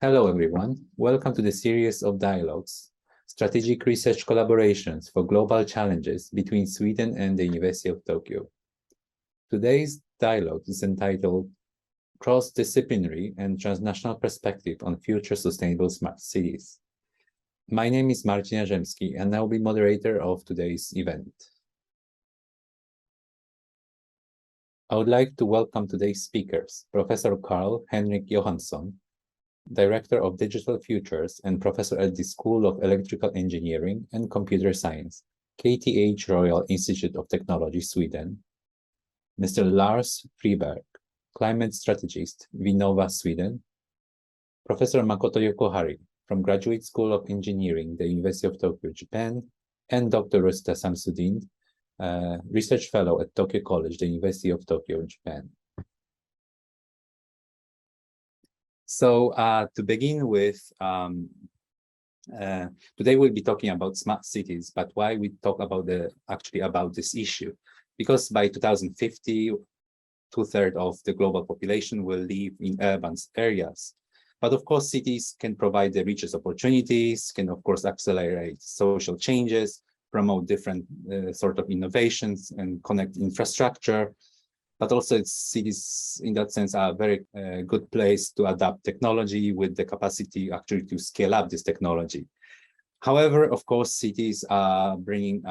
Hello, everyone. Welcome to the series of dialogues, strategic research collaborations for global challenges between Sweden and the University of Tokyo. Today's dialogue is entitled Cross-Disciplinary and Transnational Perspective on Future Sustainable Smart Cities. My name is Marcin Jarzebski, and I will be moderator of today's event. I would like to welcome today's speakers, Professor Karl Henrik Johansson, Director of Digital Futures and Professor at the School of Electrical Engineering and Computer Science, KTH Royal Institute of Technology, Sweden. Mr. Lars Friberg, Climate Strategist, Vinnova, Sweden. Professor Makoto Yokohari from Graduate School of Engineering, the University of Tokyo, Japan, and Dr. Rusta Samsudin, Research Fellow at Tokyo College, the University of Tokyo, Japan. So to begin with, today we'll be talking about smart cities, but why we talk about about this issue? Because by 2050, 2/3 of the global population will live in urban areas. But of course, cities can provide the richest opportunities, can of course accelerate social changes, promote different sort of innovations and connect infrastructure. But also cities in that sense are a very good place to adapt technology with the capacity actually to scale up this technology. However, of course, cities are bringing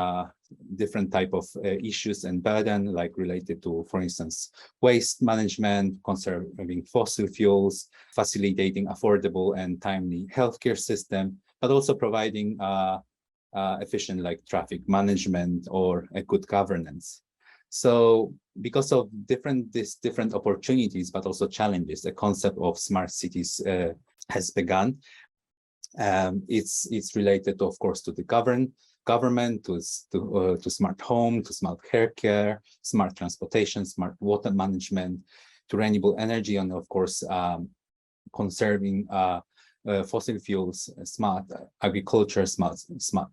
different type of issues and burden, like related to, for instance, waste management, conserving fossil fuels, facilitating affordable and timely healthcare system, but also providing efficient like traffic management or a good governance. So because of these different opportunities, but also challenges, the concept of smart cities has begun. It's related, of course, to the government, to smart home, to smart healthcare, smart transportation, smart water management, to renewable energy, and of course, conserving fossil fuels, smart agriculture, smart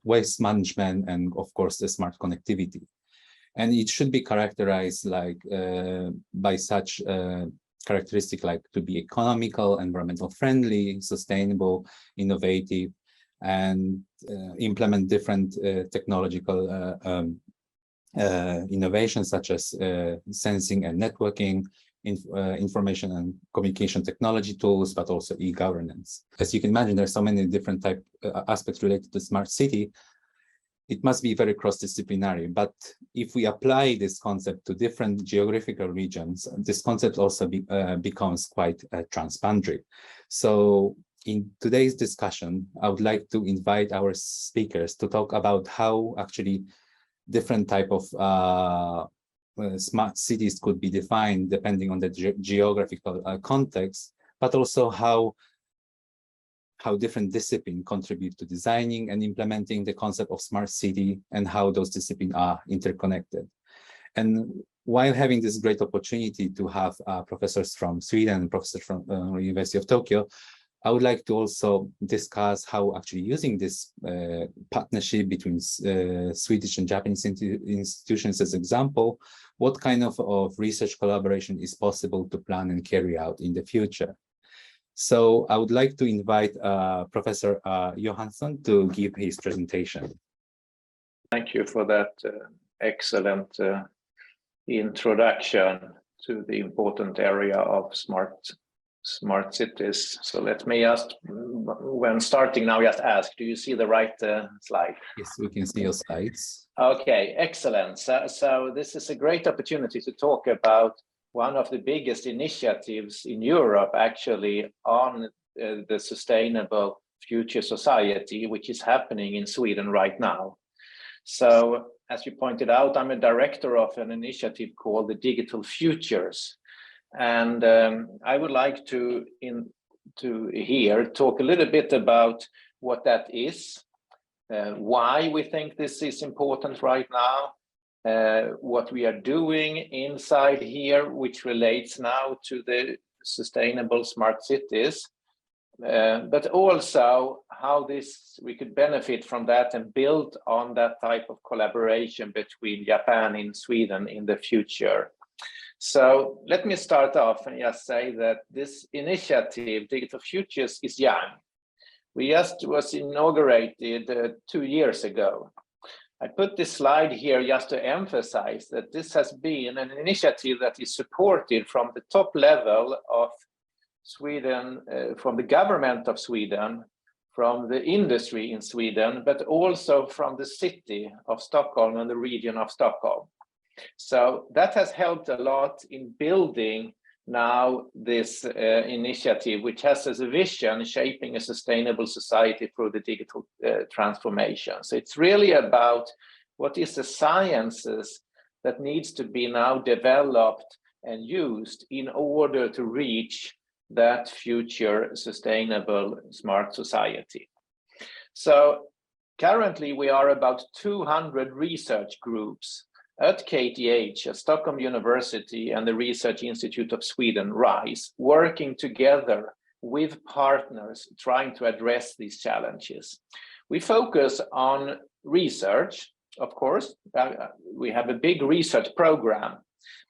waste management, and of course, the smart connectivity. And it should be characterized like by such characteristic like to be economical, environmental friendly, sustainable, innovative, and implement different technological innovations such as sensing and networking, information and communication technology tools, but also e-governance. As you can imagine, there's so many different aspects related to smart city. It must be very cross-disciplinary, but if we apply this concept to different geographical regions, this concept also becomes quite transboundary. So in today's discussion, I would like to invite our speakers to talk about how actually different type of smart cities could be defined depending on the geographical context, but also how different disciplines contribute to designing and implementing the concept of smart city and how those disciplines are interconnected. And while having this great opportunity to have professors from Sweden and professors from University of Tokyo, I would like to also discuss how actually using this partnership between Swedish and Japanese institutions as example, what kind of research collaboration is possible to plan and carry out in the future. So I would like to invite Professor Johansson to give his presentation. Thank you for that excellent introduction to the important area of smart cities. So let me just, when starting now, just ask, do you see the right slide? Yes, we can see your slides. Okay, excellent. So this is a great opportunity to talk about one of the biggest initiatives in Europe actually on the sustainable future society, which is happening in Sweden right now. So as you pointed out, I'm a director of an initiative called the Digital Futures. And I would like to here talk a little bit about what that is, why we think this is important right now, what we are doing inside here, which relates now to the sustainable smart cities, but also how we could benefit from that and build on that type of collaboration between Japan and Sweden in the future. So let me start off and just say that this initiative, Digital Futures, is young. We just was inaugurated 2 years ago. I put this slide here just to emphasize that this has been an initiative that is supported from the top level of Sweden, from the government of Sweden, from the industry in Sweden, but also from the city of Stockholm and the region of Stockholm. So that has helped a lot in building now this initiative, which has as a vision shaping a sustainable society through the digital transformation. So it's really about what is the sciences that needs to be now developed and used in order to reach that future sustainable smart society. So currently we are about 200 research groups at KTH, at Stockholm University, and the Research Institute of Sweden, RISE, working together with partners trying to address these challenges. We focus on research, of course. We have a big research program,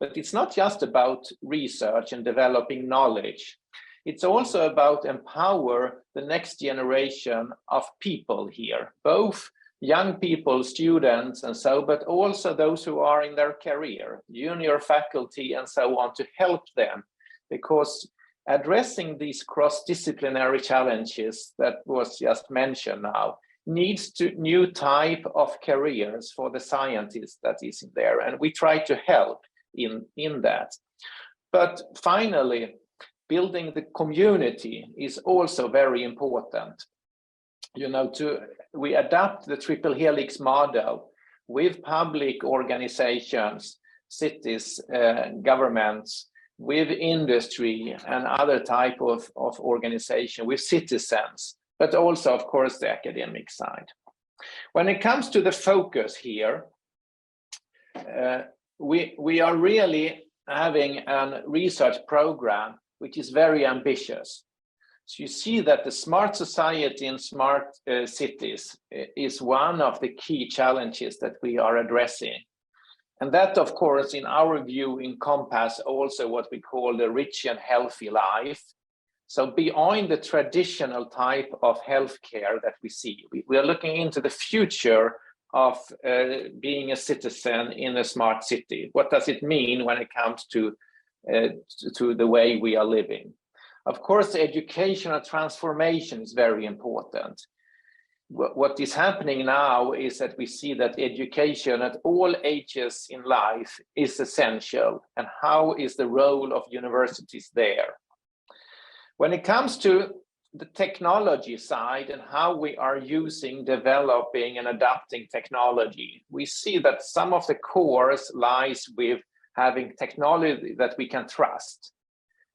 but it's not just about research and developing knowledge. It's also about empower the next generation of people here, both young people, students, and so, but also those who are in their career, junior faculty, and so on, to help them, because addressing these cross-disciplinary challenges that was just mentioned now needs to new type of careers for the scientists that is in there, and we try to help in that. But finally, building the community is also very important. You know, we adapt the triple helix model with public organizations, cities, governments, with industry and other type of organization, with citizens, but also, of course, the academic side. When it comes to the focus here, we are really having a research program which is very ambitious. So you see that the smart society and smart cities is one of the key challenges that we are addressing. And that, of course, in our view, encompasses also what we call the rich and healthy life. So beyond the traditional type of healthcare that we see, we are looking into the future of being a citizen in a smart city. What does it mean when it comes to the way we are living? Of course, the educational transformation is very important. What is happening now is that we see that education at all ages in life is essential, and how is the role of universities there? When it comes to the technology side and how we are using, developing, and adapting technology, we see that some of the cores lies with having technology that we can trust.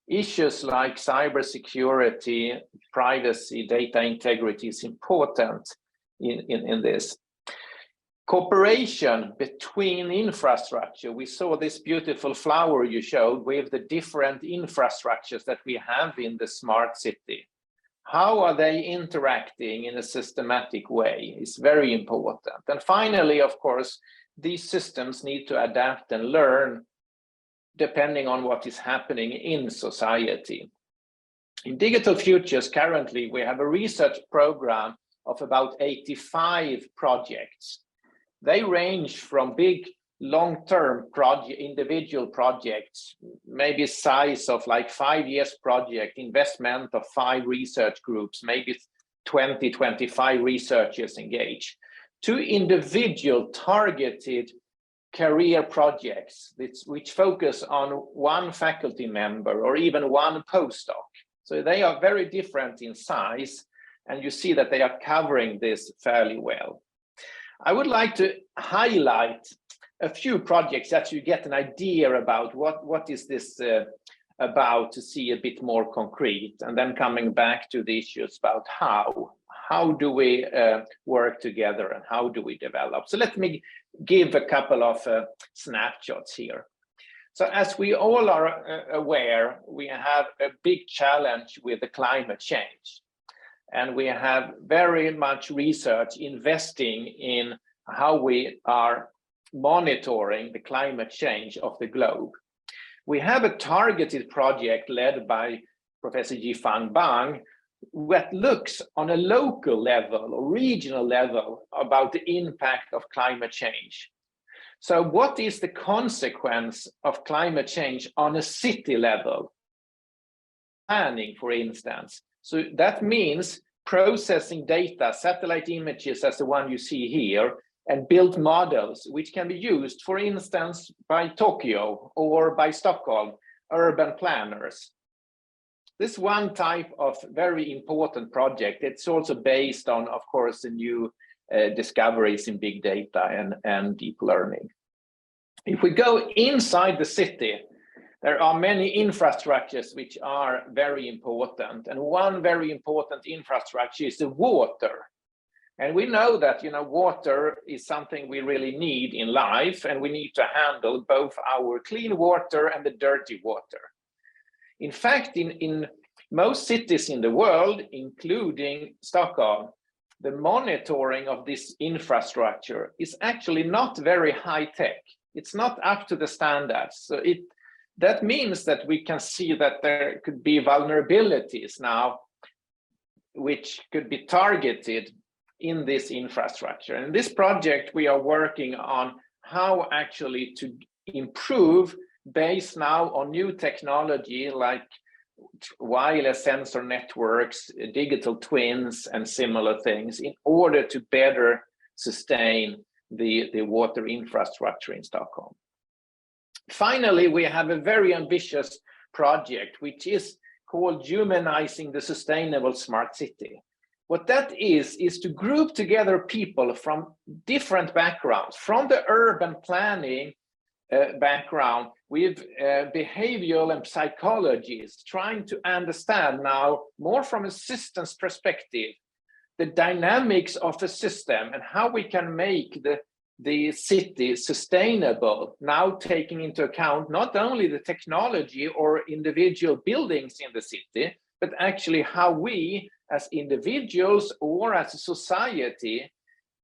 Issues like cybersecurity, privacy, data integrity is important in this. Cooperation between infrastructure. We saw this beautiful flower you showed with the different infrastructures that we have in the smart city. How are they interacting in a systematic way is very important. And finally, of course, these systems need to adapt and learn depending on what is happening in society. In Digital Futures, currently, we have a research program of about 85 projects. They range from big long-term individual projects, maybe size of like 5 years project, investment of 5 research groups, maybe 20, 25 researchers engaged, to individual targeted career projects which focus on one faculty member or even one postdoc. So they are very different in size, and you see that they are covering this fairly well. I would like to highlight a few projects that you get an idea about what is this about, to see a bit more concrete, and then coming back to the issues about how do we work together and how do we develop. So let me give a couple of snapshots here. So as we all are aware, we have a big challenge with the climate change. And we have very much research investing in how we are monitoring the climate change of the globe. We have a targeted project led by Professor Yifan Bang that looks on a local level or regional level about the impact of climate change. So what is the consequence of climate change on a city level? Planning, for instance. So that means processing data, satellite images as the one you see here, and build models which can be used, for instance, by Tokyo or by Stockholm, urban planners. This one type of very important project. It's also based on, of course, the new discoveries in big data and deep learning. If we go inside the city, there are many infrastructures which are very important. And one very important infrastructure is the water. And we know that, water is something we really need in life, and we need to handle both our clean water and the dirty water. In fact, in most cities in the world, including Stockholm, the monitoring of this infrastructure is actually not very high tech. It's not up to the standards. So that means that we can see that there could be vulnerabilities now, which could be targeted in this infrastructure. And this project, we are working on how actually to improve based now on new technology like wireless sensor networks, digital twins, and similar things in order to better sustain the water infrastructure in Stockholm. Finally, we have a very ambitious project, which is called Humanizing the Sustainable Smart City. What that is to group together people from different backgrounds, from the urban planning background with behavioral and psychologists, trying to understand now more from a systems perspective, the dynamics of the system and how we can make the city sustainable, now taking into account not only the technology or individual buildings in the city, but actually how we as individuals or as a society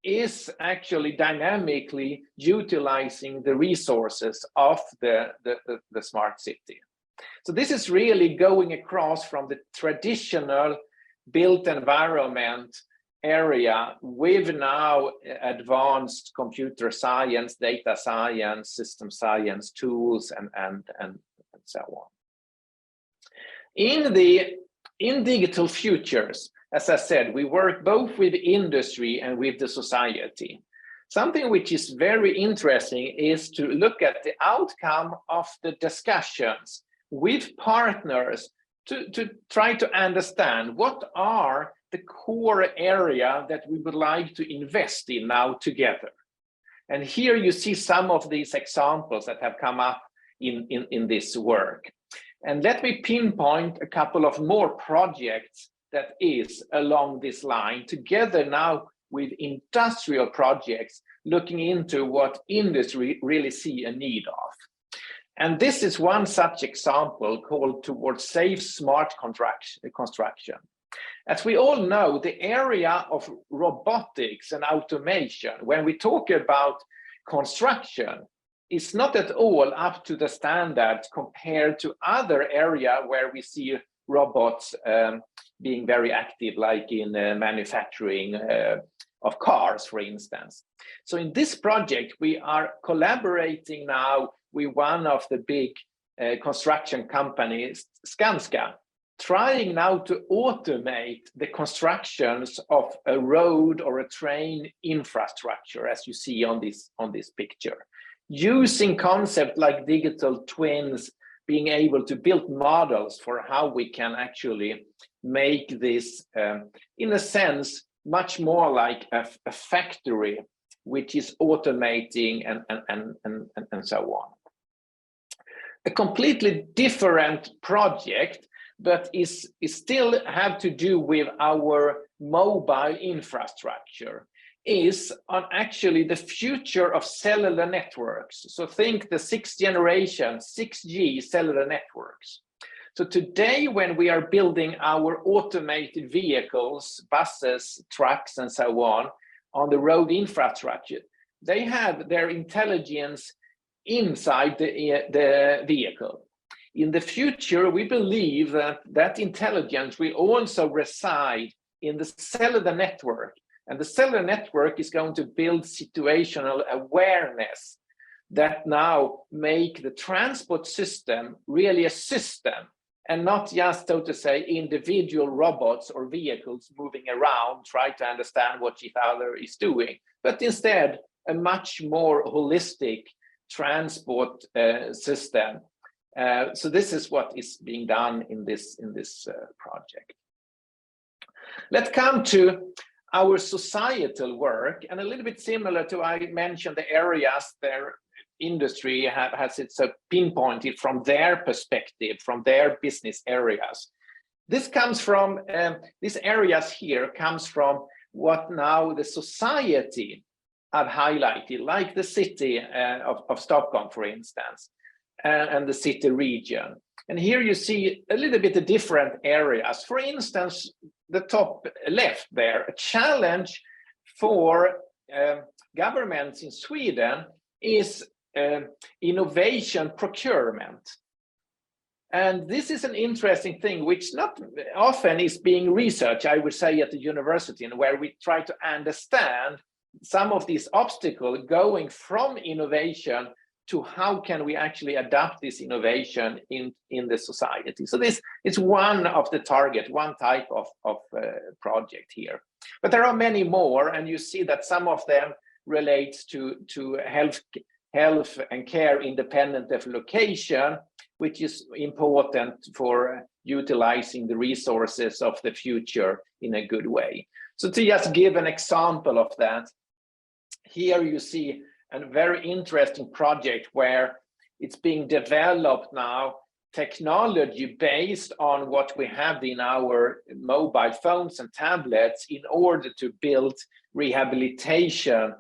is actually dynamically utilizing the resources of the smart city. So this is really going across from the traditional built environment area with now advanced computer science, data science, system science tools, and so on. In digital futures, as I said, we work both with industry and with the society. Something which is very interesting is to look at the outcome of the discussions with partners to try to understand what are the core area that we would like to invest in now together. And here you see some of these examples that have come up in this work. And let me pinpoint a couple of more projects that is along this line, together now with industrial projects looking into what industry really see a need of. And this is one such example called Towards Safe Smart Construction. As we all know, the area of robotics and automation, when we talk about construction, is not at all up to the standards compared to other areas where we see robots being very active, like in manufacturing of cars, for instance. So in this project, we are collaborating now with one of the big construction companies, Skanska, trying now to automate the constructions of a road or a train infrastructure, as you see on this picture, using concepts like digital twins, being able to build models for how we can actually make this, in a sense, much more like a factory, which is automating and so on. A completely different project, but is still have to do with our mobile infrastructure, is on actually the future of cellular networks. So think the sixth generation 6G cellular networks. So today, when we are building our automated vehicles, buses, trucks, and so on the road infrastructure, they have their intelligence inside the vehicle. In the future, we believe that that intelligence will also reside in the cellular network. And the cellular network is going to build situational awareness that now make the transport system really a system, and not just, so to say, individual robots or vehicles moving around, try to understand what each other is doing, but instead a much more holistic transport system. So this is what is being done in this project. Let's come to our societal work, and a little bit similar to I mentioned the areas their industry has its pinpointed from their perspective, from their business areas. This comes from, these areas here comes from what now the society have highlighted, like the city of Stockholm, for instance, and the city region. And here you see a little bit of different areas. For instance, the top left there, a challenge for governments in Sweden is innovation procurement. And this is an interesting thing, which not often is being researched, I would say, at the university, and where we try to understand some of these obstacles going from innovation to how can we actually adapt this innovation in the society. So this is one of the target, one type of project here. But there are many more, and you see that some of them relates to health and care independent of location, which is important for utilizing the resources of the future in a good way. So to just give an example of that, here you see a very interesting project where it's being developed now, technology based on what we have in our mobile phones and tablets in order to build rehabilitation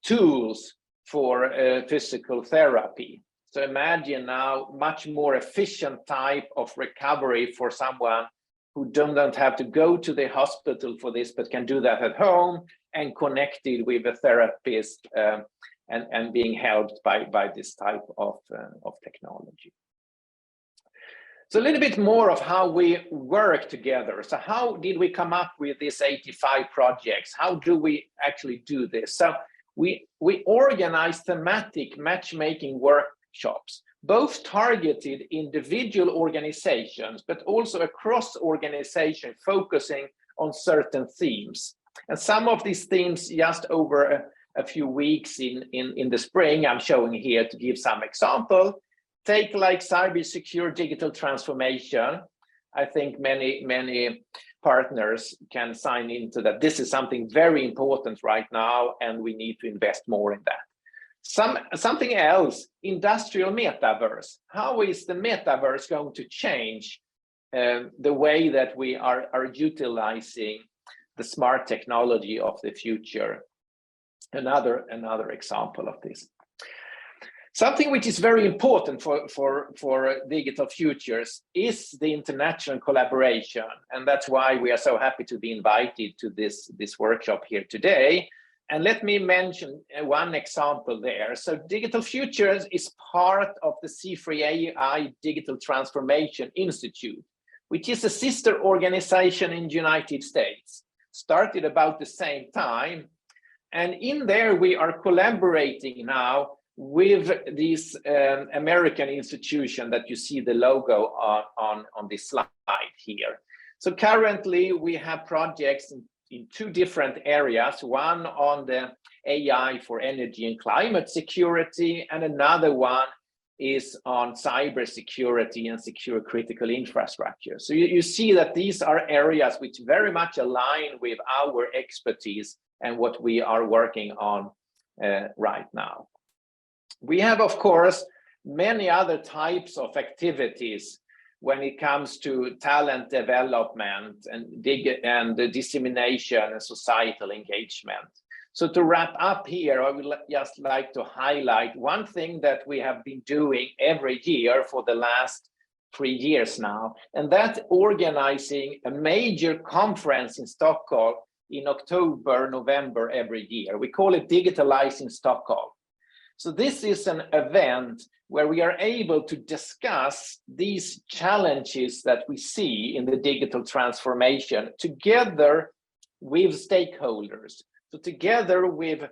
tools for physical therapy. So imagine now much more efficient type of recovery for someone who don't have to go to the hospital for this, but can do that at home and connected with a therapist and being helped by this type of technology. So a little bit more of how we work together. So how did we come up with these 85 projects? How do we actually do this? So we organize thematic matchmaking workshops, both targeted individual organizations, but also across organization, focusing on certain themes. And some of these themes just over a few weeks in the spring, I'm showing here to give some example. Take like cybersecure digital transformation. I think many partners can sign into that. This is something very important right now, and we need to invest more in that. Something else, industrial metaverse. How is the metaverse going to change the way that we are utilizing the smart technology of the future? Another example of this. Something which is very important for digital futures is the international collaboration, and that's why we are so happy to be invited to this workshop here today. And let me mention one example there. So Digital Futures is part of the C3AI Digital Transformation Institute, which is a sister organization in the United States, started about the same time. And in there, we are collaborating now with this American institution that you see the logo on this slide here. So currently, we have projects in two different areas, one on the AI for energy and climate security, and another one is on cyber security and secure critical infrastructure. So you see that these are areas which very much align with our expertise and what we are working on right now. We have, of course, many other types of activities when it comes to talent development and the dissemination and societal engagement. So to wrap up here, I would just like to highlight one thing that we have been doing every year for the last 3 years now, and that's organizing a major conference in Stockholm in October, November every year. We call it Digitalizing Stockholm. So this is an event where we are able to discuss these challenges that we see in the digital transformation together with stakeholders. So together with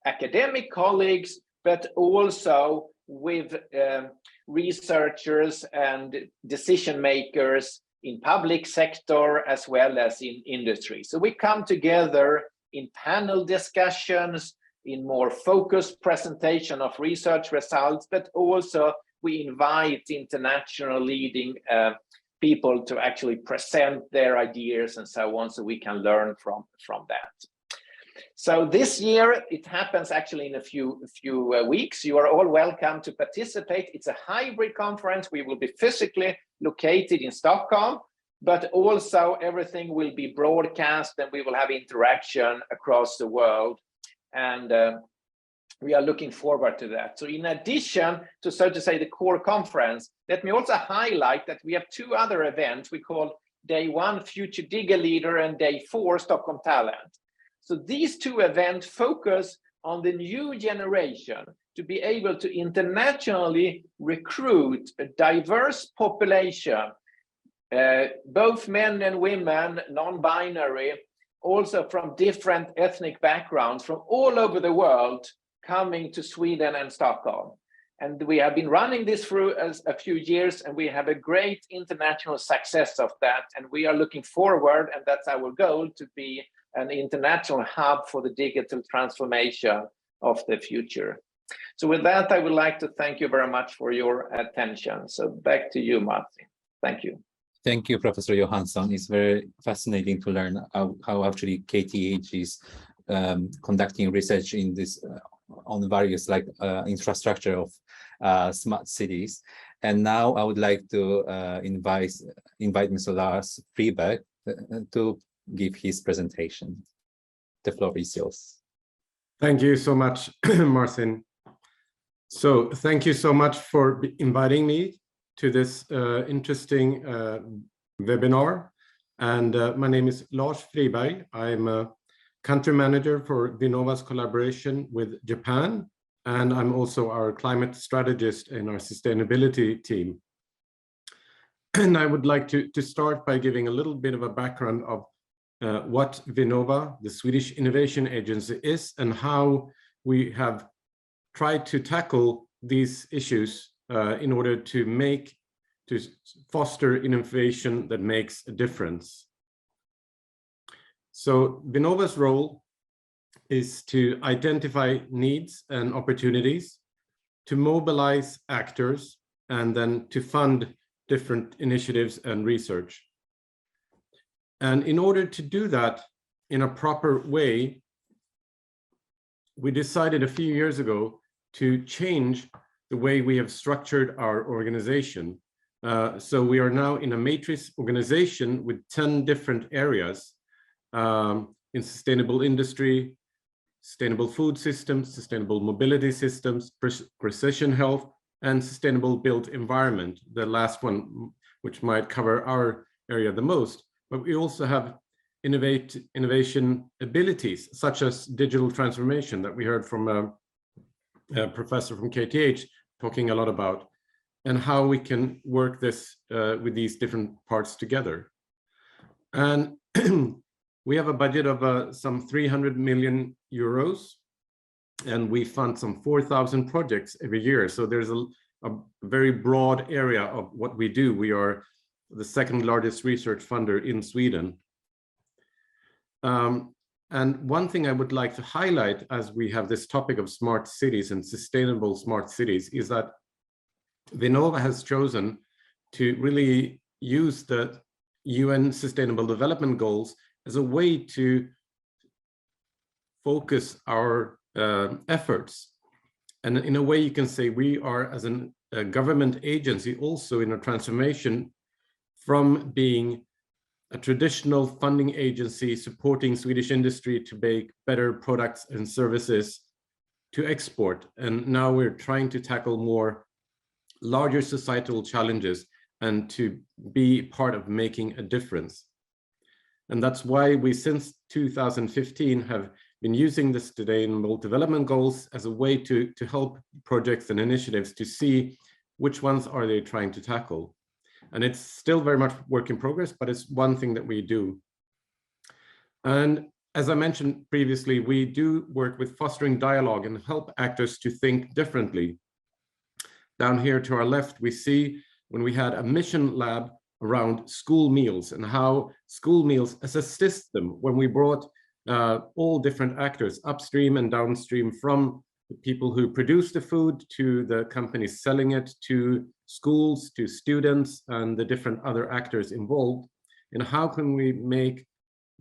academic colleagues, but also with researchers and decision makers in public sector as well as in industry. So we come together in panel discussions, in more focused presentation of research results, but also we invite international leading people to actually present their ideas and so on, so we can learn from that. So this year, it happens actually in a few weeks. You are all welcome to participate. It's a hybrid conference. We will be physically located in Stockholm, but also everything will be broadcast and we will have interaction across the world. And we are looking forward to that. So in addition to, so to say, the core conference, let me also highlight that we have two other events we call Day 1, Future Digger Leader, and Day 4, Stockholm Talent. So these two events focus on the new generation to be able to internationally recruit a diverse population, both men and women, non-binary, also from different ethnic backgrounds from all over the world, coming to Sweden and Stockholm. And we have been running this through a few years, and we have a great international success of that. And we are looking forward, and that's our goal, to be an international hub for the digital transformation of the future. So with that, I would like to thank you very much for your attention. So back to you, Marcin. Thank you. Thank you, Professor Johansson. It's very fascinating to learn how actually KTH is conducting research in this on various infrastructure of smart cities. And now I would like to invite Mr. Lars Friberg to give his presentation. The floor is yours. Thank you so much, Marcin. So thank you so much for inviting me to this interesting webinar. And my name is Lars Friberg. I'm a country manager for Vinnova's collaboration with Japan. And I'm also our climate strategist in our sustainability team. And I would like to start by giving a little bit of a background of what Vinnova, the Swedish innovation agency, is and how we have tried to tackle these issues in order to foster innovation that makes a difference. So Vinnova's role is to identify needs and opportunities, to mobilize actors, and then to fund different initiatives and research. And in order to do that in a proper way, we decided a few years ago to change the way we have structured our organization. So we are now in a matrix organization with 10 different areas in sustainable industry, sustainable food systems, sustainable mobility systems, precision health, and sustainable built environment, the last one, which might cover our area the most. But we also have innovation abilities, such as digital transformation that we heard from a professor from KTH talking a lot about, and how we can work this with these different parts together. And we have a budget of some 300 million euros, and we fund some 4,000 projects every year. So there's a very broad area of what we do. We are the second largest research funder in Sweden. And one thing I would like to highlight as we have this topic of smart cities and sustainable smart cities is that Vinnova has chosen to really use the UN Sustainable Development Goals as a way to focus our efforts. And in a way you can say we are, as a government agency, also in a transformation from being a traditional funding agency supporting Swedish industry to make better products and services to export. And now we're trying to tackle more larger societal challenges and to be part of making a difference. And that's why we, since 2015, have been using the Sustainable Development Goals as a way to help projects and initiatives to see which ones are they trying to tackle. And it's still very much work in progress, but it's one thing that we do. And as I mentioned previously, we do work with fostering dialogue and help actors to think differently. Down here to our left, we see when we had a mission lab around school meals and how school meals as a system, when we brought all different actors upstream and downstream, from the people who produce the food to the companies selling it, to schools, to students, and the different other actors involved. And how can we make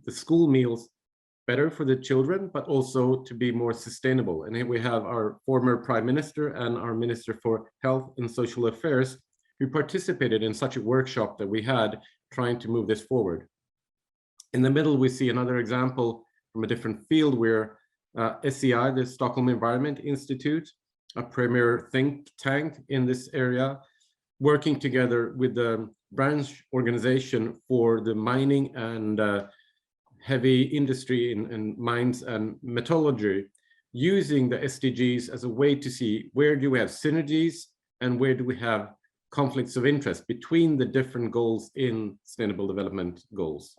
the school meals better for the children, but also to be more sustainable? And here we have our former Prime Minister and our Minister for Health and Social Affairs, who participated in such a workshop that we had trying to move this forward. In the middle, we see another example from a different field where SEI, the Stockholm Environment Institute, a premier think tank in this area, working together with the branch organization for the mining and heavy industry in mines and metallurgy, using the SDGs as a way to see where do we have synergies and where do we have conflicts of interest between the different goals in Sustainable Development Goals.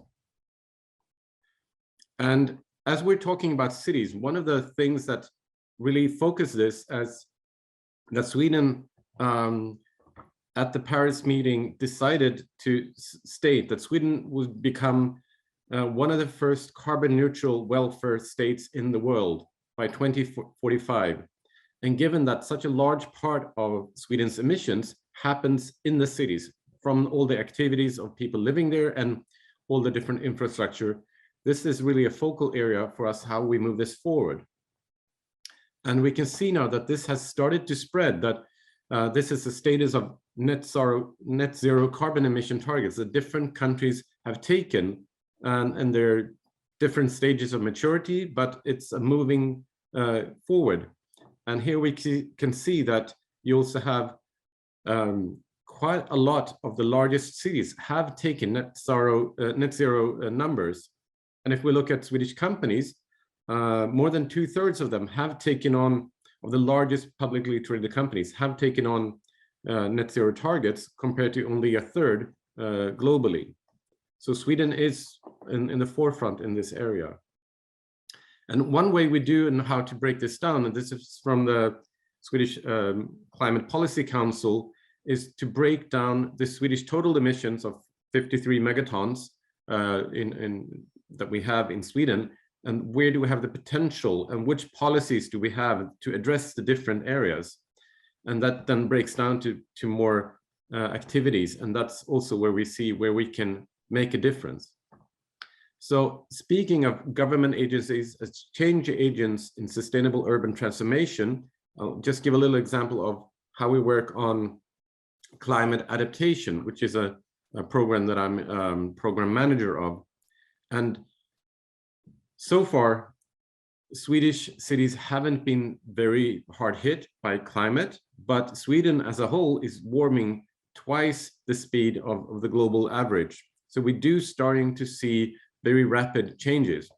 And as we're talking about cities, one of the things that really focus this as that Sweden at the Paris meeting decided to state that Sweden would become one of the first carbon neutral welfare states in the world by 2045. And given that such a large part of Sweden's emissions happens in the cities, from all the activities of people living there and all the different infrastructure, this is really a focal area for us, how we move this forward. And we can see now that this has started to spread, that this is the status of net zero carbon emission targets that different countries have taken, and they're different stages of maturity, but it's a moving forward. And here we can see that you also have quite a lot of the largest cities have taken net zero numbers. And if we look at Swedish companies, more than 2/3 of them have taken on, of the largest publicly traded companies, have taken on net zero targets, compared to only 1/3 globally. So Sweden is in the forefront in this area. And one way we do and how to break this down, and this is from the Swedish Climate Policy Council, is to break down the Swedish total emissions of 53 megatons that we have in Sweden, and where do we have the potential and which policies do we have to address the different areas. And that then breaks down to more activities, and that's also where we see where we can make a difference. So speaking of government agencies as change agents in sustainable urban transformation, I'll just give a little example of how we work on climate adaptation, which is a program that I'm program manager of. And so far, Swedish cities haven't been very hard hit by climate, but Sweden as a whole is warming twice the speed of the global average. So we do starting to see very rapid changes.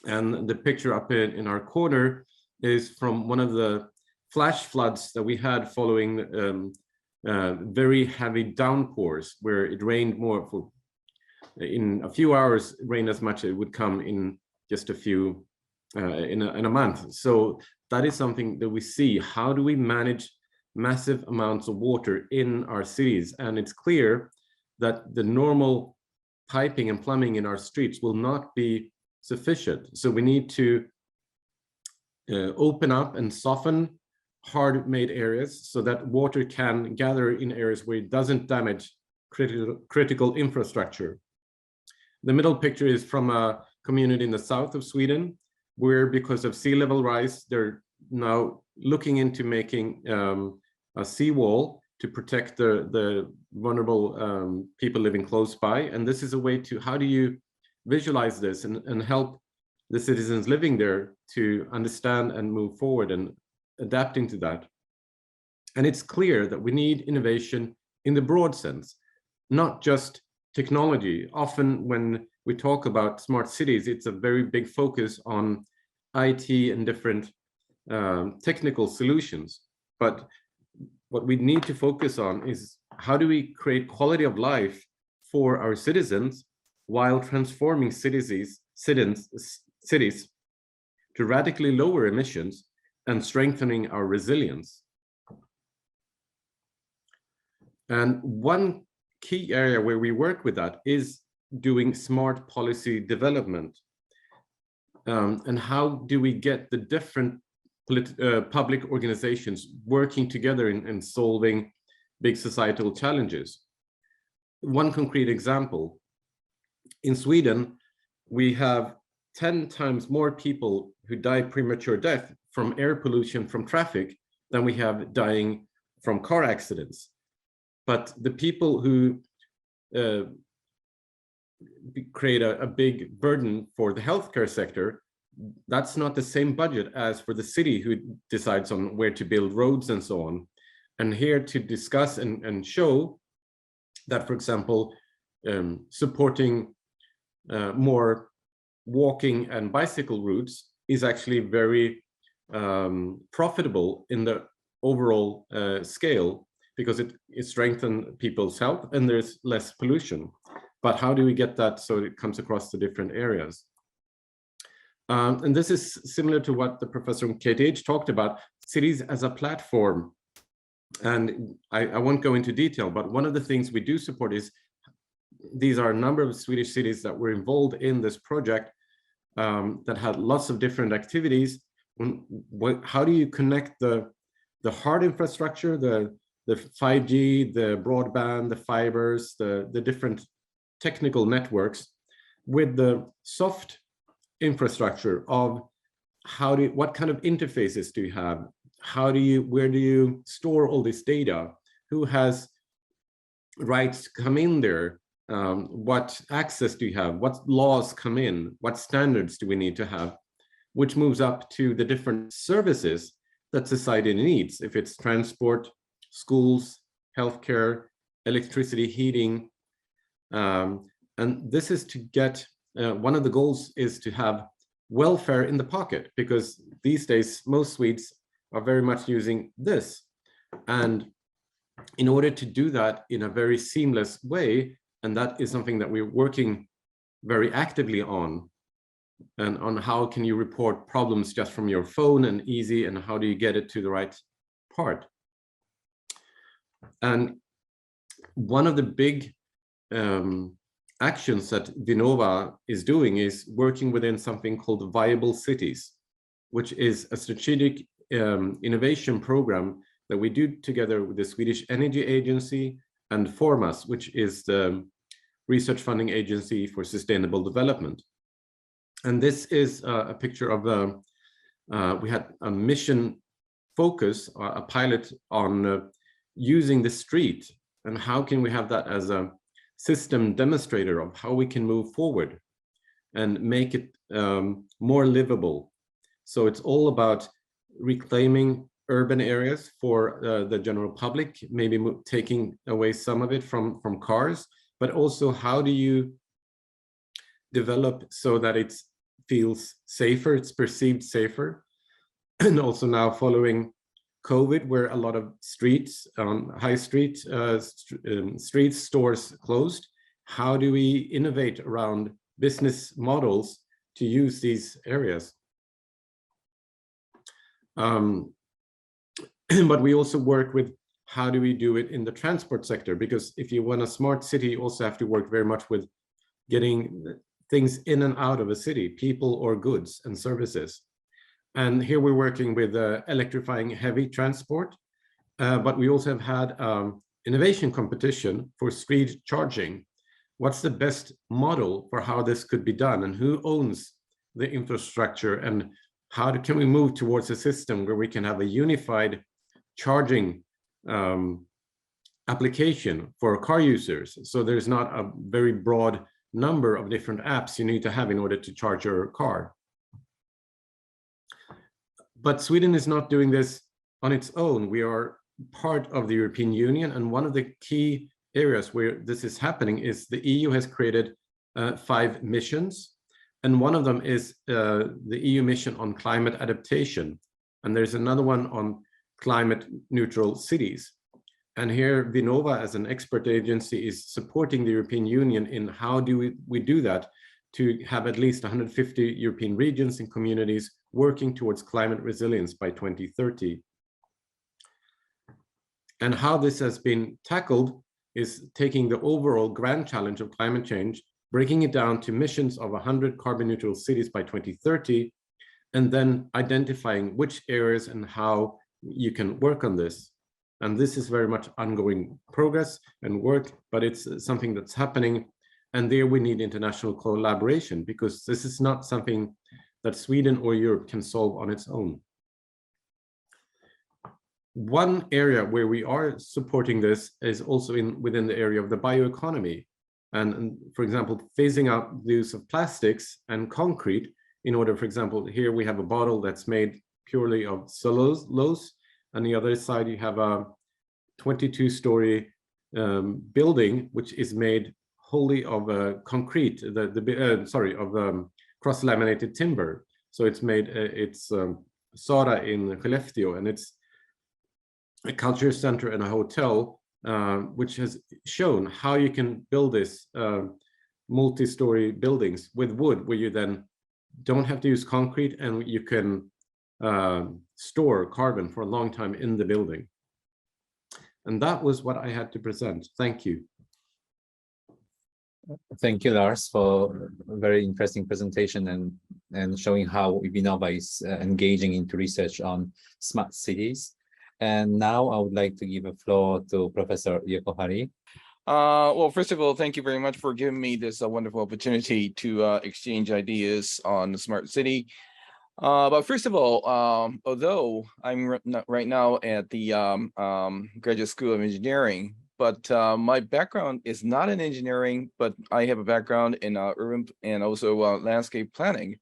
And the picture up in our corner is from one of the flash floods that we had following very heavy downpours, where it rained more for, in a few hours, it rained as much as it would come in just a few, in a month. So that is something that we see. How do we manage massive amounts of water in our cities? And it's clear that the normal piping and plumbing in our streets will not be sufficient. So we need to open up and soften hard-made areas so that water can gather in areas where it doesn't damage critical infrastructure. The middle picture is from a community in the south of Sweden, where because of sea level rise, they're now looking into making a seawall to protect the vulnerable people living close by. And this is a way to, how do you visualize this and help the citizens living there to understand and move forward and adapting to that. And it's clear that we need innovation in the broad sense, not just technology. Often when we talk about smart cities, it's a very big focus on IT and different technical solutions. But what we need to focus on is how do we create quality of life for our citizens while transforming cities to radically lower emissions and strengthening our resilience. And one key area where we work with that is doing smart policy development. And how do we get the different public organizations working together in solving big societal challenges? One concrete example, in Sweden, we have 10 times more people who die premature death from air pollution from traffic than we have dying from car accidents. But the people who create a big burden for the healthcare sector, that's not the same budget as for the city who decides on where to build roads and so on. And here to discuss and show that, for example, supporting more walking and bicycle routes is actually very profitable in the overall scale, because it strengthens people's health and there's less pollution. But how do we get that so it comes across the different areas? And this is similar to what the professor from KTH talked about, cities as a platform. And I won't go into detail, but one of the things we do support is, these are a number of Swedish cities that were involved in this project that had lots of different activities. How do you connect the hard infrastructure, the 5G, the broadband, the fibers, the different technical networks with the soft infrastructure of what kind of interfaces do you have? Where do you store all this data? Who has rights to come in there? What access do you have? What laws come in? What standards do we need to have? Which moves up to the different services that society needs, if it's transport, schools, healthcare, electricity, heating. And this is to get, one of the goals is to have welfare in the pocket, because these days most Swedes are very much using this. And in order to do that in a very seamless way, and that is something that we're working very actively on, and on how can you report problems just from your phone and easy, and how do you get it to the right part. And one of the big actions that Vinnova is doing is working within something called Viable Cities, which is a strategic innovation program that we do together with the Swedish Energy Agency and Formas, which is the research funding agency for sustainable development. And this is a picture of, we had a mission focus, a pilot on using the street, and how can we have that as a system demonstrator of how we can move forward and make it more livable. So it's all about reclaiming urban areas for the general public, maybe taking away some of it from cars, but also how do you develop so that it feels safer, it's perceived safer. And also now following COVID, where a lot of streets, high street streets, stores closed, how do we innovate around business models to use these areas? But we also work with how do we do it in the transport sector, because if you want a smart city, you also have to work very much with getting things in and out of a city, people or goods and services. And here we're working with electrifying heavy transport, but we also have had innovation competition for street charging. What's the best model for how this could be done, and who owns the infrastructure, and how can we move towards a system where we can have a unified charging application for car users, so there's not a very broad number of different apps you need to have in order to charge your car. But Sweden is not doing this on its own. We are part of the European Union, and one of the key areas where this is happening is the EU has created 5 missions, And one of them is the EU mission on climate adaptation. And there's another one on climate neutral cities. And here Vinnova, as an expert agency, is supporting the European Union in how do we do that to have at least 150 European regions and communities working towards climate resilience by 2030. And how this has been tackled is taking the overall grand challenge of climate change, breaking it down to missions of 100 carbon neutral cities by 2030, and then identifying which areas and how you can work on this. And this is very much ongoing progress and work, but it's something that's happening. And there we need international collaboration, because this is not something that Sweden or Europe can solve on its own. One area where we are supporting this is also within the area of the bioeconomy. And for example, phasing out the use of plastics and concrete in order, for example, here we have a bottle that's made purely of cellulose. On the other side, you have a 22-story building, which is made wholly of concrete, of cross-laminated timber. So it's made, it's Sara in Skellefteå, and it's a culture center and a hotel, which has shown how you can build this multi-story buildings with wood, where you then don't have to use concrete, and you can store carbon for a long time in the building. And that was what I had to present. Thank you. Thank you, Lars, for a very interesting presentation and showing how Vinnova is engaging into research on smart cities. And now I would like to give the floor to Professor Yokohari. Well, first of all, thank you very much for giving me this wonderful opportunity to exchange ideas on the smart city. But first of all, although I'm right now at the Graduate School of Engineering, but my background is not in engineering, but I have a background in urban and also landscape planning.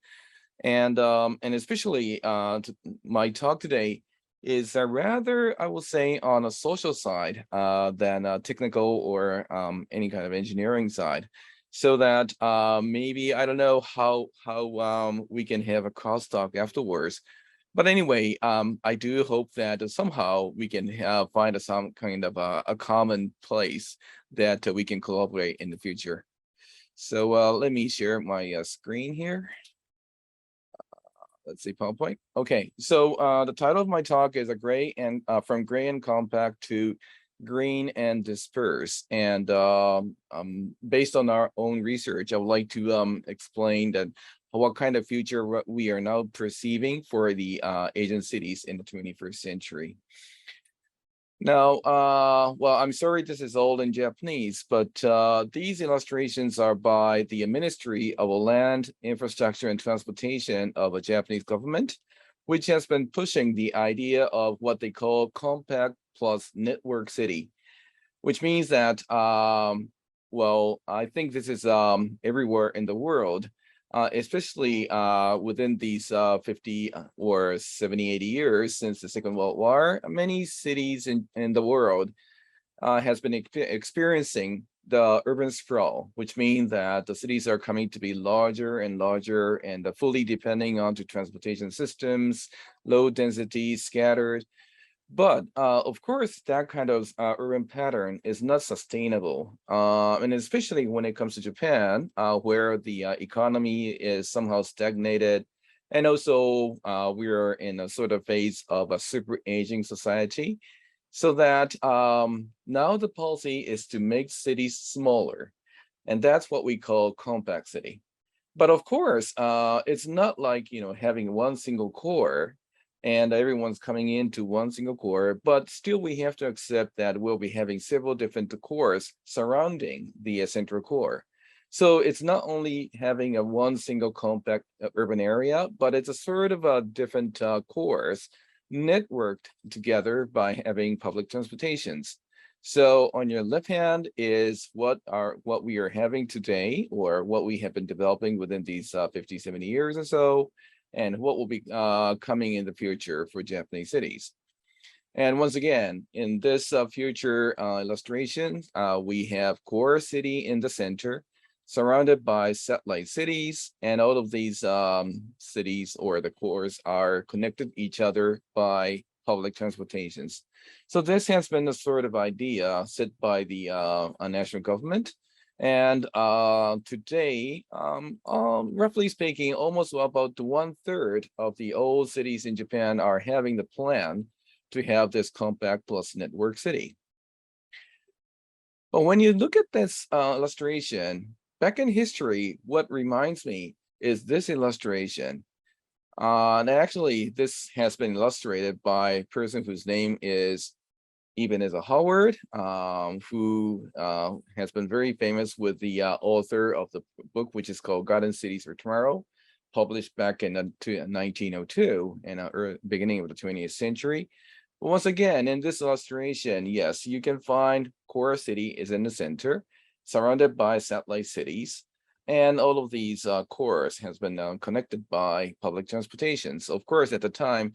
And especially my talk today is rather, I will say, on a social side than a technical or any kind of engineering side. So that maybe, I don't know how we can have a crosstalk afterwards. But anyway, I do hope that somehow we can find some kind of a common place that we can collaborate in the future. So let me share my screen here. Let's see, PowerPoint. Okay, so the title of my talk is from gray and compact to green and disperse. And based on our own research, I would like to explain that what kind of future we are now perceiving for the Asian cities in the 21st century. Now, well, I'm sorry this is all in Japanese, but these illustrations are by the Ministry of Land, Infrastructure and Transportation of a Japanese government, which has been pushing the idea of what they call compact plus network city, which means that, well, I think this is everywhere in the world, especially within these 50 or 70, 80 years since the Second World War. Many cities in the world has been experiencing the urban sprawl, which means that the cities are coming to be larger and larger and fully depending on transportation systems, low density, scattered. But of course, that kind of urban pattern is not sustainable. And especially when it comes to Japan, where the economy is somehow stagnated. And also we are in a sort of phase of a super aging society. So that now the policy is to make cities smaller. And that's what we call compact city. But of course, it's not like, having one single core and everyone's coming into one single core, but still we have to accept that we'll be having several different cores surrounding the central core. So it's not only having a one single compact urban area, but it's a sort of a different cores networked together by having public transportations. So on your left hand is what we are having today, or what we have been developing within these 50, 70 years or so, and what will be coming in the future for Japanese cities. And once again, in this future illustration, we have core city in the center. surrounded by satellite cities, and all of these cities or the cores are connected each other by public transportations. So this has been the sort of idea set by the national government. And today, roughly speaking, almost about 1/3 of the old cities in Japan are having the plan to have this compact plus network city. But when you look at this illustration, back in history, what reminds me is this illustration. And actually, this has been illustrated by a person whose name is Ebenezer Howard, who has been very famous with the author of the book, which is called Garden Cities for Tomorrow, published back in 1902, in the beginning of the 20th century. But once again, in this illustration, yes, you can find core city is in the center, surrounded by satellite cities. And all of these cores has been connected by public transportations. Of course, at the time,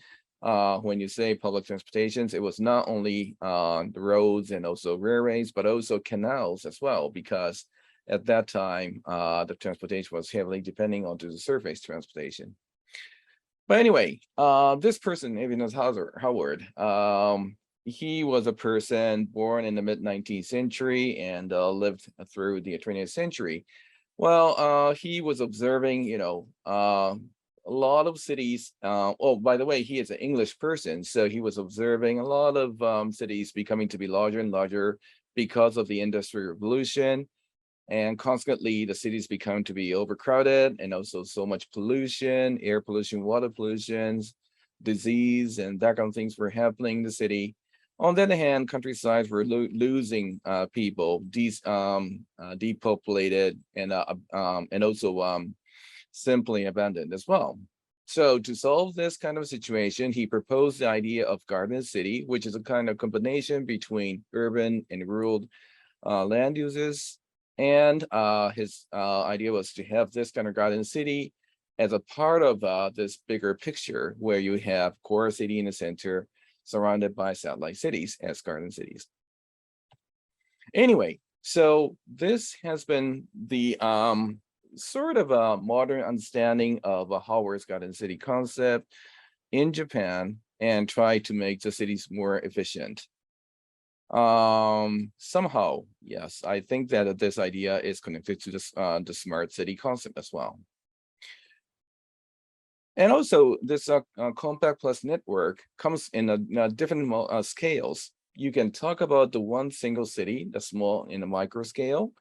when you say public transportations, it was not only the roads and also railways, but also canals as well, because at that time, the transportation was heavily depending on the surface transportation. But anyway, this person, Ebenezer Howard, he was a person born in the mid-19th century and lived through the 20th century. Well, he was observing, a lot of cities. Oh, by the way, he is an English person, so he was observing a lot of cities becoming to be larger and larger because of the Industrial Revolution. And consequently, the cities become to be overcrowded, and also so much pollution, air pollution, water pollution, disease, and that kind of things were happening in the city. On the other hand, countrysides were losing people, depopulated, and also simply abandoned as well. So to solve this kind of situation, he proposed the idea of garden city, which is a kind of combination between urban and rural land uses. And his idea was to have this kind of garden city as a part of this bigger picture where you have core city in the center, surrounded by satellite cities as garden cities. Anyway, so this has been the sort of a modern understanding of a Howard's garden city concept in Japan and try to make the cities more efficient. Somehow, yes, I think that this idea is connected to the smart city concept as well. And also this compact plus network comes in a different scales. You can talk about the one single city, the small in a micro scale,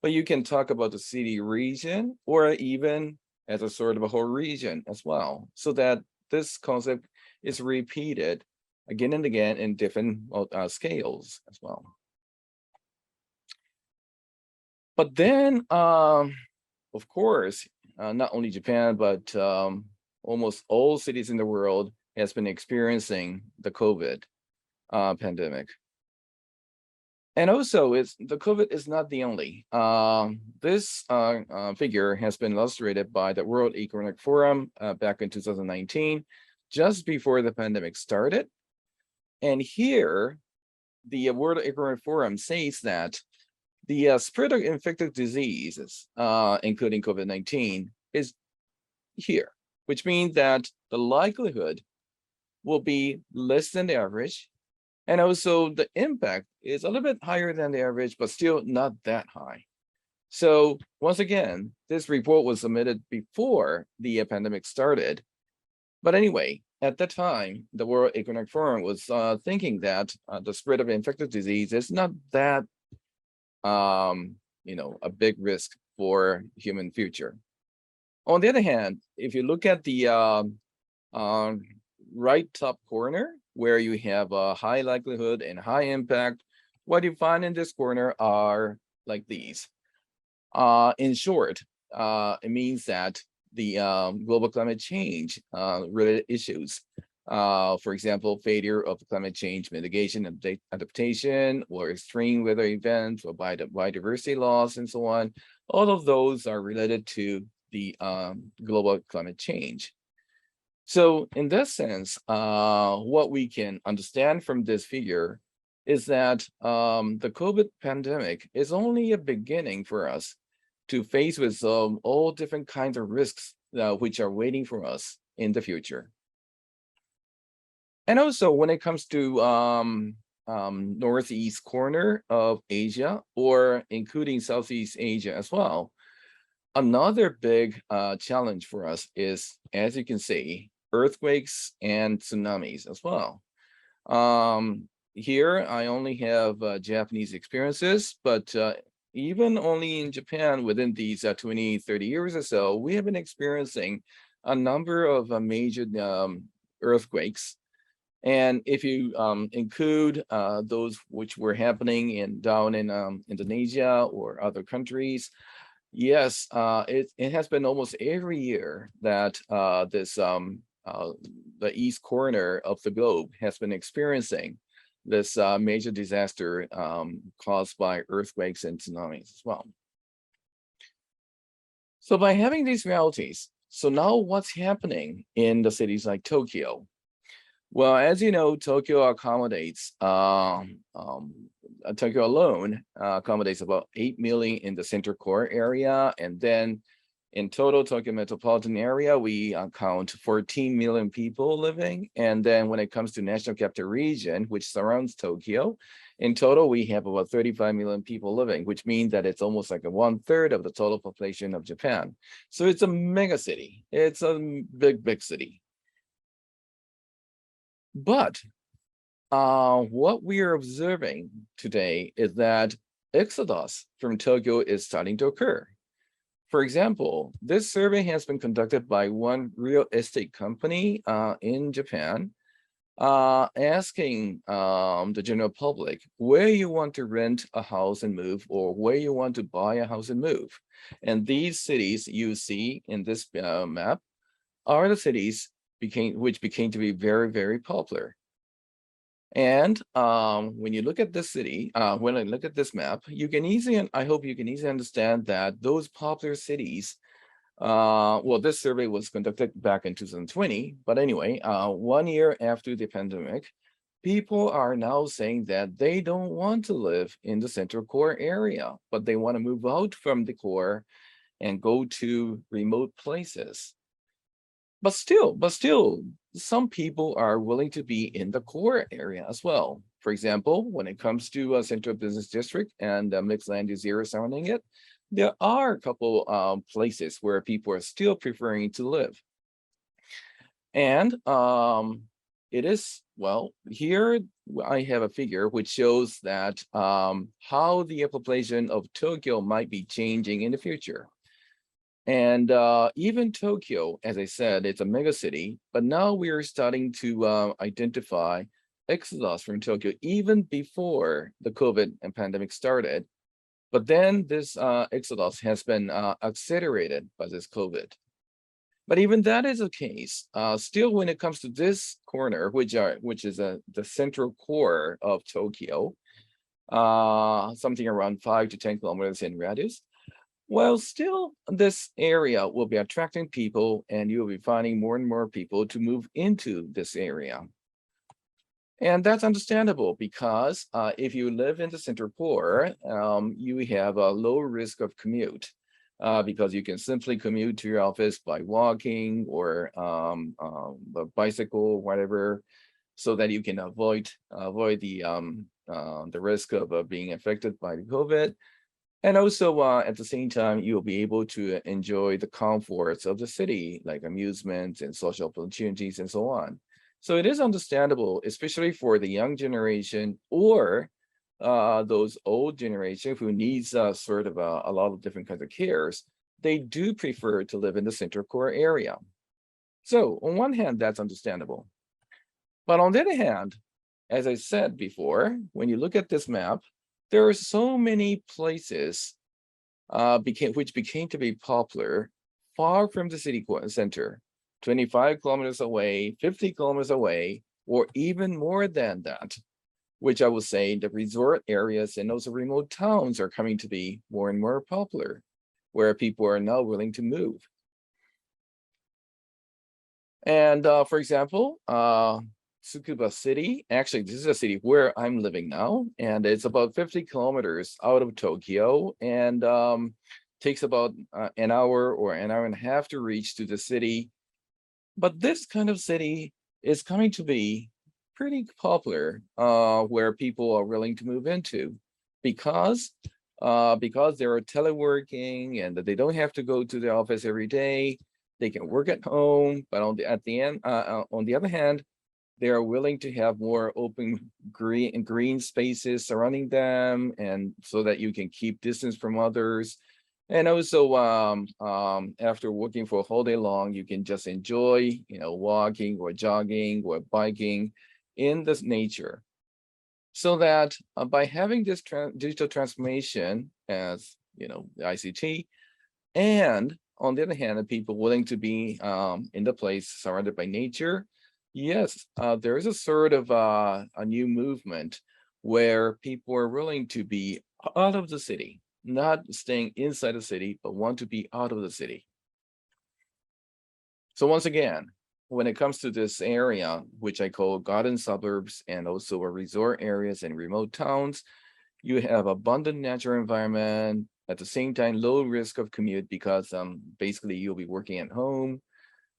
but you can talk about the city region or even as a sort of a whole region as well, so that this concept is repeated again and again in different scales as well. But then, of course, not only Japan, but almost all cities in the world has been experiencing the COVID pandemic. And also, the COVID is not the only. This figure has been illustrated by the World Economic Forum back in 2019, just before the pandemic started. And here, the World Economic Forum says that the spread of infectious diseases, including COVID-19, is here, which means that the likelihood will be less than the average. And also the impact is a little bit higher than the average, but still not that high. So once again, this report was submitted before the pandemic started. But anyway, at the time, the World Economic Forum was thinking that the spread of infectious disease is not that, a big risk for human future. On the other hand, if you look at the right top corner, where you have a high likelihood and high impact, what you find in this corner are like these. In short, it means that the global climate change related issues, for example, failure of climate change mitigation and adaptation, or extreme weather events, or biodiversity loss, and so on, all of those are related to the global climate change. So in that sense, what we can understand from this figure is that the COVID pandemic is only a beginning for us to face with all different kinds of risks which are waiting for us in the future. And also when it comes to northeast corner of Asia, or including Southeast Asia as well, another big challenge for us is, as you can see, earthquakes and tsunamis as well. Here, I only have Japanese experiences, but even only in Japan within these 20, 30 years or so, we have been experiencing a number of major earthquakes. And if you include those which were happening down in Indonesia or other countries, yes, it has been almost every year that the east corner of the globe has been experiencing this major disaster caused by earthquakes and tsunamis as well. So by having these realities, so now what's happening in the cities like Tokyo? Well, as you know, Tokyo accommodates, Tokyo alone accommodates about 8 million in the center core area. And then in total Tokyo metropolitan area, we count 14 million people living. And then when it comes to national capital region, which surrounds Tokyo, in total, we have about 35 million people living, which means that it's almost like 1/3 of the total population of Japan. So it's a mega city. It's a big, big city. But what we are observing today is that exodus from Tokyo is starting to occur. For example, this survey has been conducted by one real estate company in Japan, asking the general public where you want to rent a house and move, or where you want to buy a house and move. And these cities you see in this map are the cities which became to be very, very popular. And when you look at this city, when I look at this map, you can easily, I hope you can easily understand that those popular cities, well, this survey was conducted back in 2020, but anyway, 1 year after the pandemic, people are now saying that they don't want to live in the central core area, but they want to move out from the core and go to remote places. But still, some people are willing to be in the core area as well. For example, when it comes to a central business district and mixed land use area surrounding it, there are a couple places where people are still preferring to live. And it is, well, here I have a figure which shows that how the population of Tokyo might be changing in the future. And even Tokyo, as I said, it's a mega city, but now we are starting to identify exodus from Tokyo even before the COVID and pandemic started. But then this exodus has been accelerated by this COVID. But even that is the case, still when it comes to this corner, which is the central core of Tokyo, something around 5 to 10 kilometers in radius, well, still this area will be attracting people, and you'll be finding more and more people to move into this area. And that's understandable because if you live in the central core, you have a low risk of commute because you can simply commute to your office by walking or a bicycle, whatever, so that you can avoid the risk of being affected by the COVID. And also, at the same time, you'll be able to enjoy the comforts of the city, like amusements and social opportunities and so on. So it is understandable, especially for the young generation or those old generation who needs sort of a lot of different kinds of cares. They do prefer to live in the central core area. So on one hand, that's understandable. But on the other hand, as I said before, when you look at this map, there are so many places which became to be popular far from the city center, 25 kilometers away, 50 kilometers away, or even more than that, which I would say the resort areas and also remote towns are coming to be more and more popular, where people are now willing to move. And for example, Tsukuba City, actually, this is a city where I'm living now, and it's about 50 kilometers out of Tokyo. And takes about an hour or an hour and a half to reach to the city. But this kind of city is coming to be pretty popular, where people are willing to move into, because there are teleworking and that they don't have to go to the office every day. They can work at home, but on the other hand, they are willing to have more open green spaces surrounding them, and so that you can keep distance from others. And also, after working for a whole day long, you can just enjoy, walking or jogging or biking in this nature. So that by having this digital transformation as, the ICT, and on the other hand, the people willing to be in the place surrounded by nature, yes, there is a sort of a new movement where people are willing to be out of the city, not staying inside the city, but want to be out of the city. So once again, when it comes to this area, which I call garden suburbs and also resort areas and remote towns, you have abundant natural environment, at the same time, low risk of commute, because basically you'll be working at home.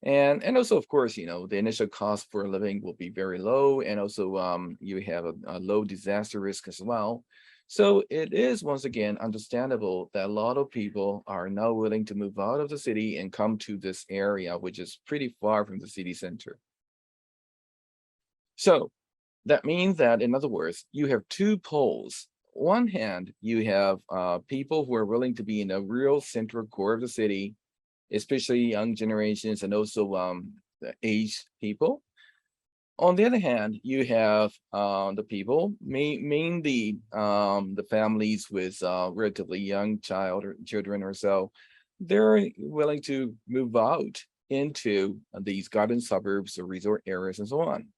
And also, of course, the initial cost for a living will be very low. And also you have a low disaster risk as well. So it is, once again, understandable that a lot of people are now willing to move out of the city and come to this area, which is pretty far from the city center. So that means that, in other words, you have two poles. One hand, you have people who are willing to be in a real central core of the city, especially young generations and also the aged people. On the other hand, you have the people, mainly the families with relatively young children or so. They're willing to move out into these garden suburbs or resort areas and so on.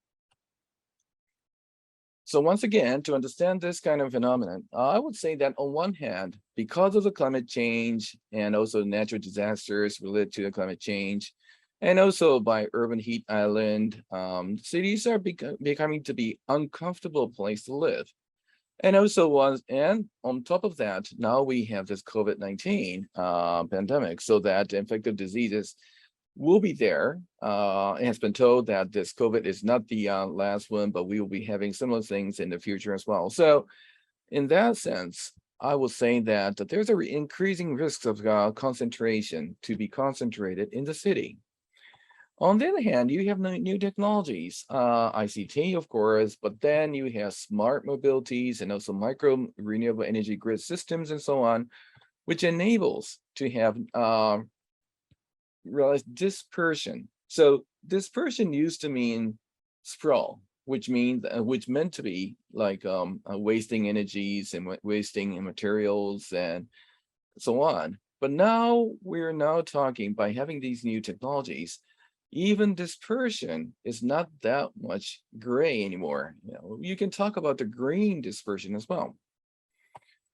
So once again, to understand this kind of phenomenon, I would say that on one hand, because of the climate change and also natural disasters related to the climate change, and also by urban heat island, cities are becoming to be uncomfortable place to live. And also on top of that, now we have this COVID-19 pandemic, so that infectious diseases will be there. It has been told that this COVID is not the last one, but we will be having similar things in the future as well. So in that sense, I will say that there's an increasing risk of concentration to be concentrated in the city. On the other hand, you have new technologies, ICT, of course, but then you have smart mobilities and also micro renewable energy grid systems and so on, which enables to have realize dispersion. So dispersion used to mean sprawl, which meant to be like wasting energies and wasting materials and so on. But now we're talking, by having these new technologies, even dispersion is not that much gray anymore. You can talk about the green dispersion as well.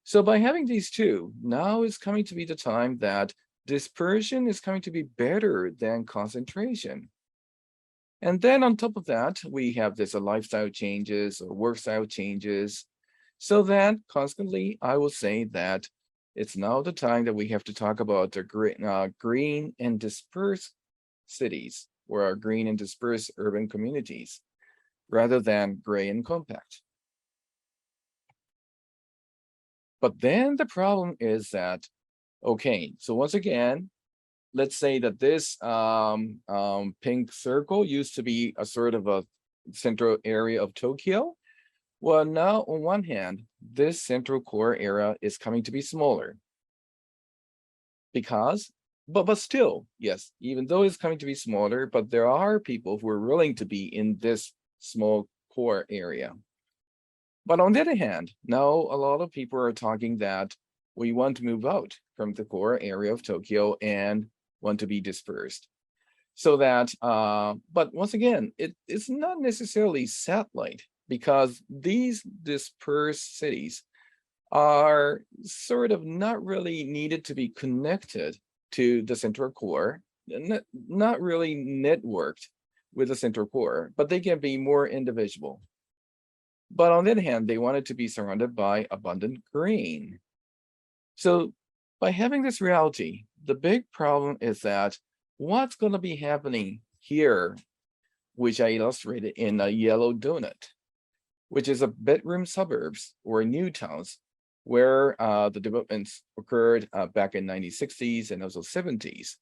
So by having these two, now is coming to be the time that dispersion is coming to be better than concentration. And then on top of that, we have this lifestyle changes or work style changes. So that consequently, I will say that it's now the time that we have to talk about the green and dispersed cities, or our green and dispersed urban communities, rather than gray and compact. But then the problem is that, okay, so once again, let's say that this pink circle used to be a sort of a central area of Tokyo. Well, now on one hand, this central core area is coming to be smaller. Because, but still, yes, even though it's coming to be smaller, but there are people who are willing to be in this small core area. But on the other hand, now a lot of people are talking that we want to move out from the core area of Tokyo and want to be dispersed. So that, but once again, it's not necessarily satellite, because these dispersed cities are sort of not really needed to be connected to the central core, not really networked with the central core, but they can be more individual. But on the other hand, they wanted to be surrounded by abundant green. So by having this reality, the big problem is that what's going to be happening here, which I illustrated in a yellow donut, which is a bedroom suburbs or new towns where the developments occurred back in 1960s and also 70s.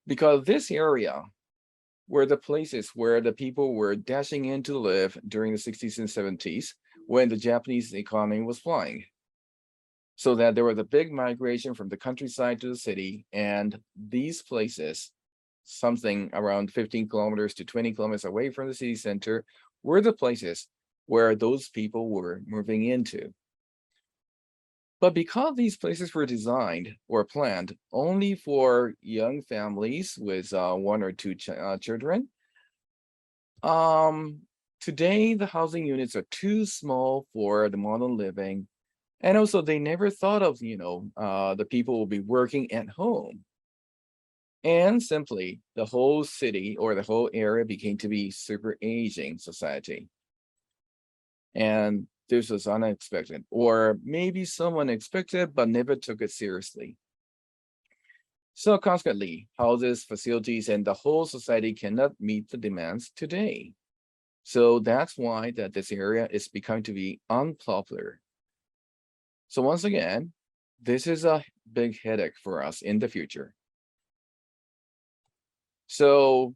Because this area were the places where the people were dashing in to live during the 60s and 70s when the Japanese economy was flying. So that there was a big migration from the countryside to the city, and these places, something around 15 kilometers to 20 kilometers away from the city center, were the places where those people were moving into. But because these places were designed or planned only for young families with 1 or 2 children, today the housing units are too small for the modern living. And also they never thought of, the people will be working at home. And simply the whole city or the whole area became to be super aging society. And this was unexpected, or maybe someone expected but never took it seriously. So consequently, houses, facilities, and the whole society cannot meet the demands today. So that's why that this area is becoming to be unpopular. So once again, this is a big headache for us in the future. So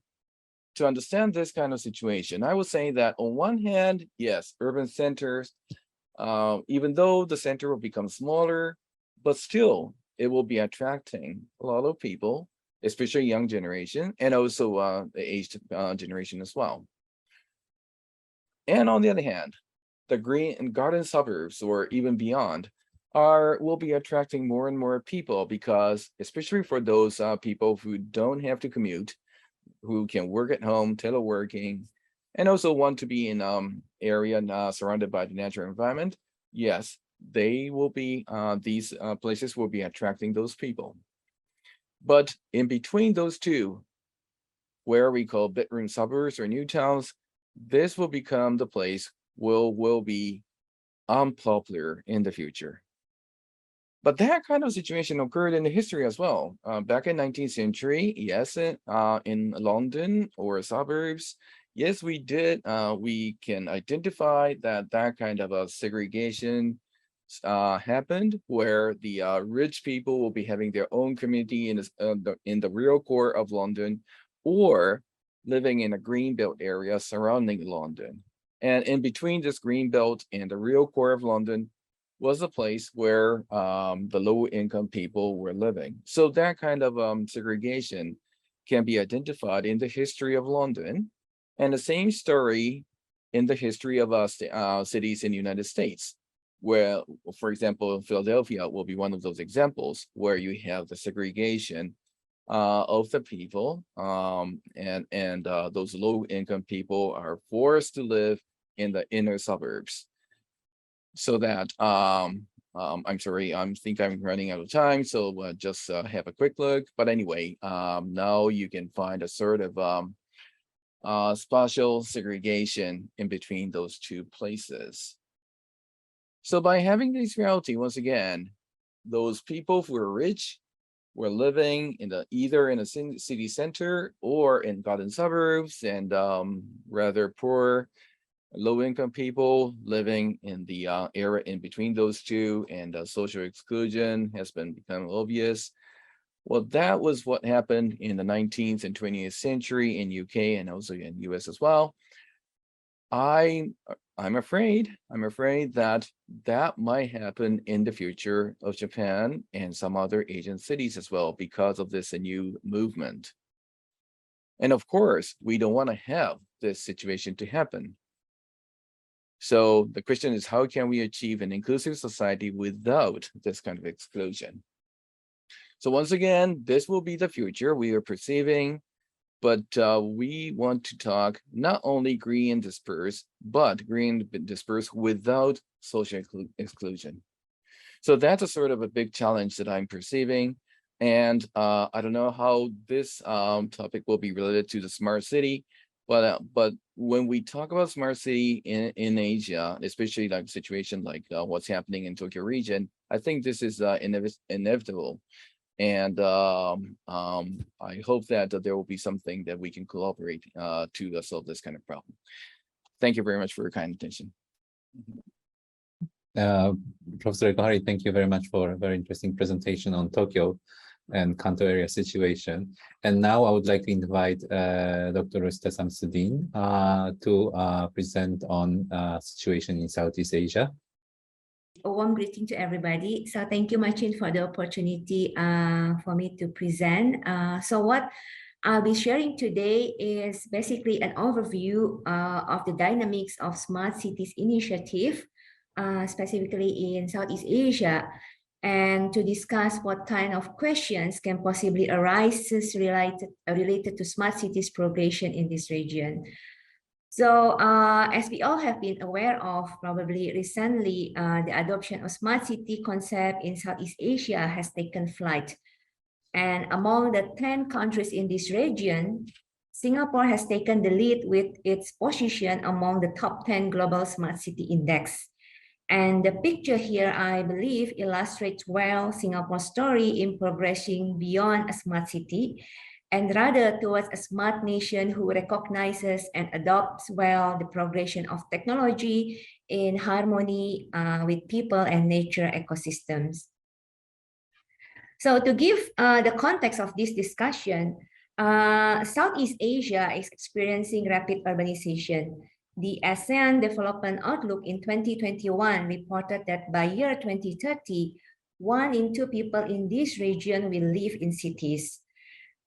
to understand this kind of situation, I would say that on one hand, yes, urban centers, even though the center will become smaller, but still it will be attracting a lot of people, especially young generation, and also the aged generation as well. And on the other hand, the green and garden suburbs, or even beyond, will be attracting more and more people, because especially for those people who don't have to commute, who can work at home, teleworking, and also want to be in area surrounded by the natural environment, yes, they will be, these places will be attracting those people. But in between those two, where we call bedroom suburbs or new towns, this will become the place will be unpopular in the future. But that kind of situation occurred in the history as well. Back in 19th century, yes, in London or suburbs, yes, we did. We can identify that kind of a segregation happened, where the rich people will be having their own community in the real core of London, or living in a green belt area surrounding London. And in between this green belt and the real core of London was a place where the low income people were living. So that kind of segregation can be identified in the history of London, and the same story in the history of cities in the United States, where, for example, Philadelphia will be one of those examples where you have the segregation of the people, and those low income people are forced to live in the inner suburbs. So that I'm sorry, I think I'm running out of time, so just have a quick look. But anyway, now you can find a sort of spatial segregation in between those two places. So by having this reality, once again, those people who are rich were living in either in a city center or in garden suburbs, and rather poor low-income people living in the area in between those two, and social exclusion has become obvious. Well, that was what happened in the 19th and 20th century in UK and also in US as well. I'm afraid that might happen in the future of Japan and some other Asian cities as well, because of this new movement. And of course, we don't want to have this situation to happen. So the question is, how can we achieve an inclusive society without this kind of exclusion? So once again, this will be the future we are perceiving, but we want to talk not only green and disperse, but green and disperse without social exclusion. So that's a sort of a big challenge that I'm perceiving. And I don't know how this topic will be related to the smart city, But when we talk about smart city in Asia, especially like situation like what's happening in Tokyo region, I think this is inevitable. And I hope that there will be something that we can collaborate to solve this kind of problem. Thank you very much for your kind attention. Professor Ekohari, thank you very much for a very interesting presentation on Tokyo and Kanto area situation. And now I would like to invite Dr. Rosita Samsudin to present on situation in Southeast Asia. A warm greeting to everybody. So thank you, Marcin, for the opportunity for me to present. So what I'll be sharing today is basically an overview of the dynamics of Smart Cities Initiative, specifically in Southeast Asia, and to discuss what kind of questions can possibly arise related to smart cities progression in this region. So as we all have been aware of, probably recently, the adoption of smart city concept in Southeast Asia has taken flight. And among the 10 countries in this region, Singapore has taken the lead with its position among the top 10 global smart city index. And the picture here, I believe, illustrates well Singapore's story in progressing beyond a smart city and rather towards a smart nation who recognizes and adopts well the progression of technology in harmony with people and nature ecosystems. So to give the context of this discussion, Southeast Asia is experiencing rapid urbanization. The ASEAN Development Outlook in 2021 reported that by year 2030, 1 in 2 people in this region will live in cities.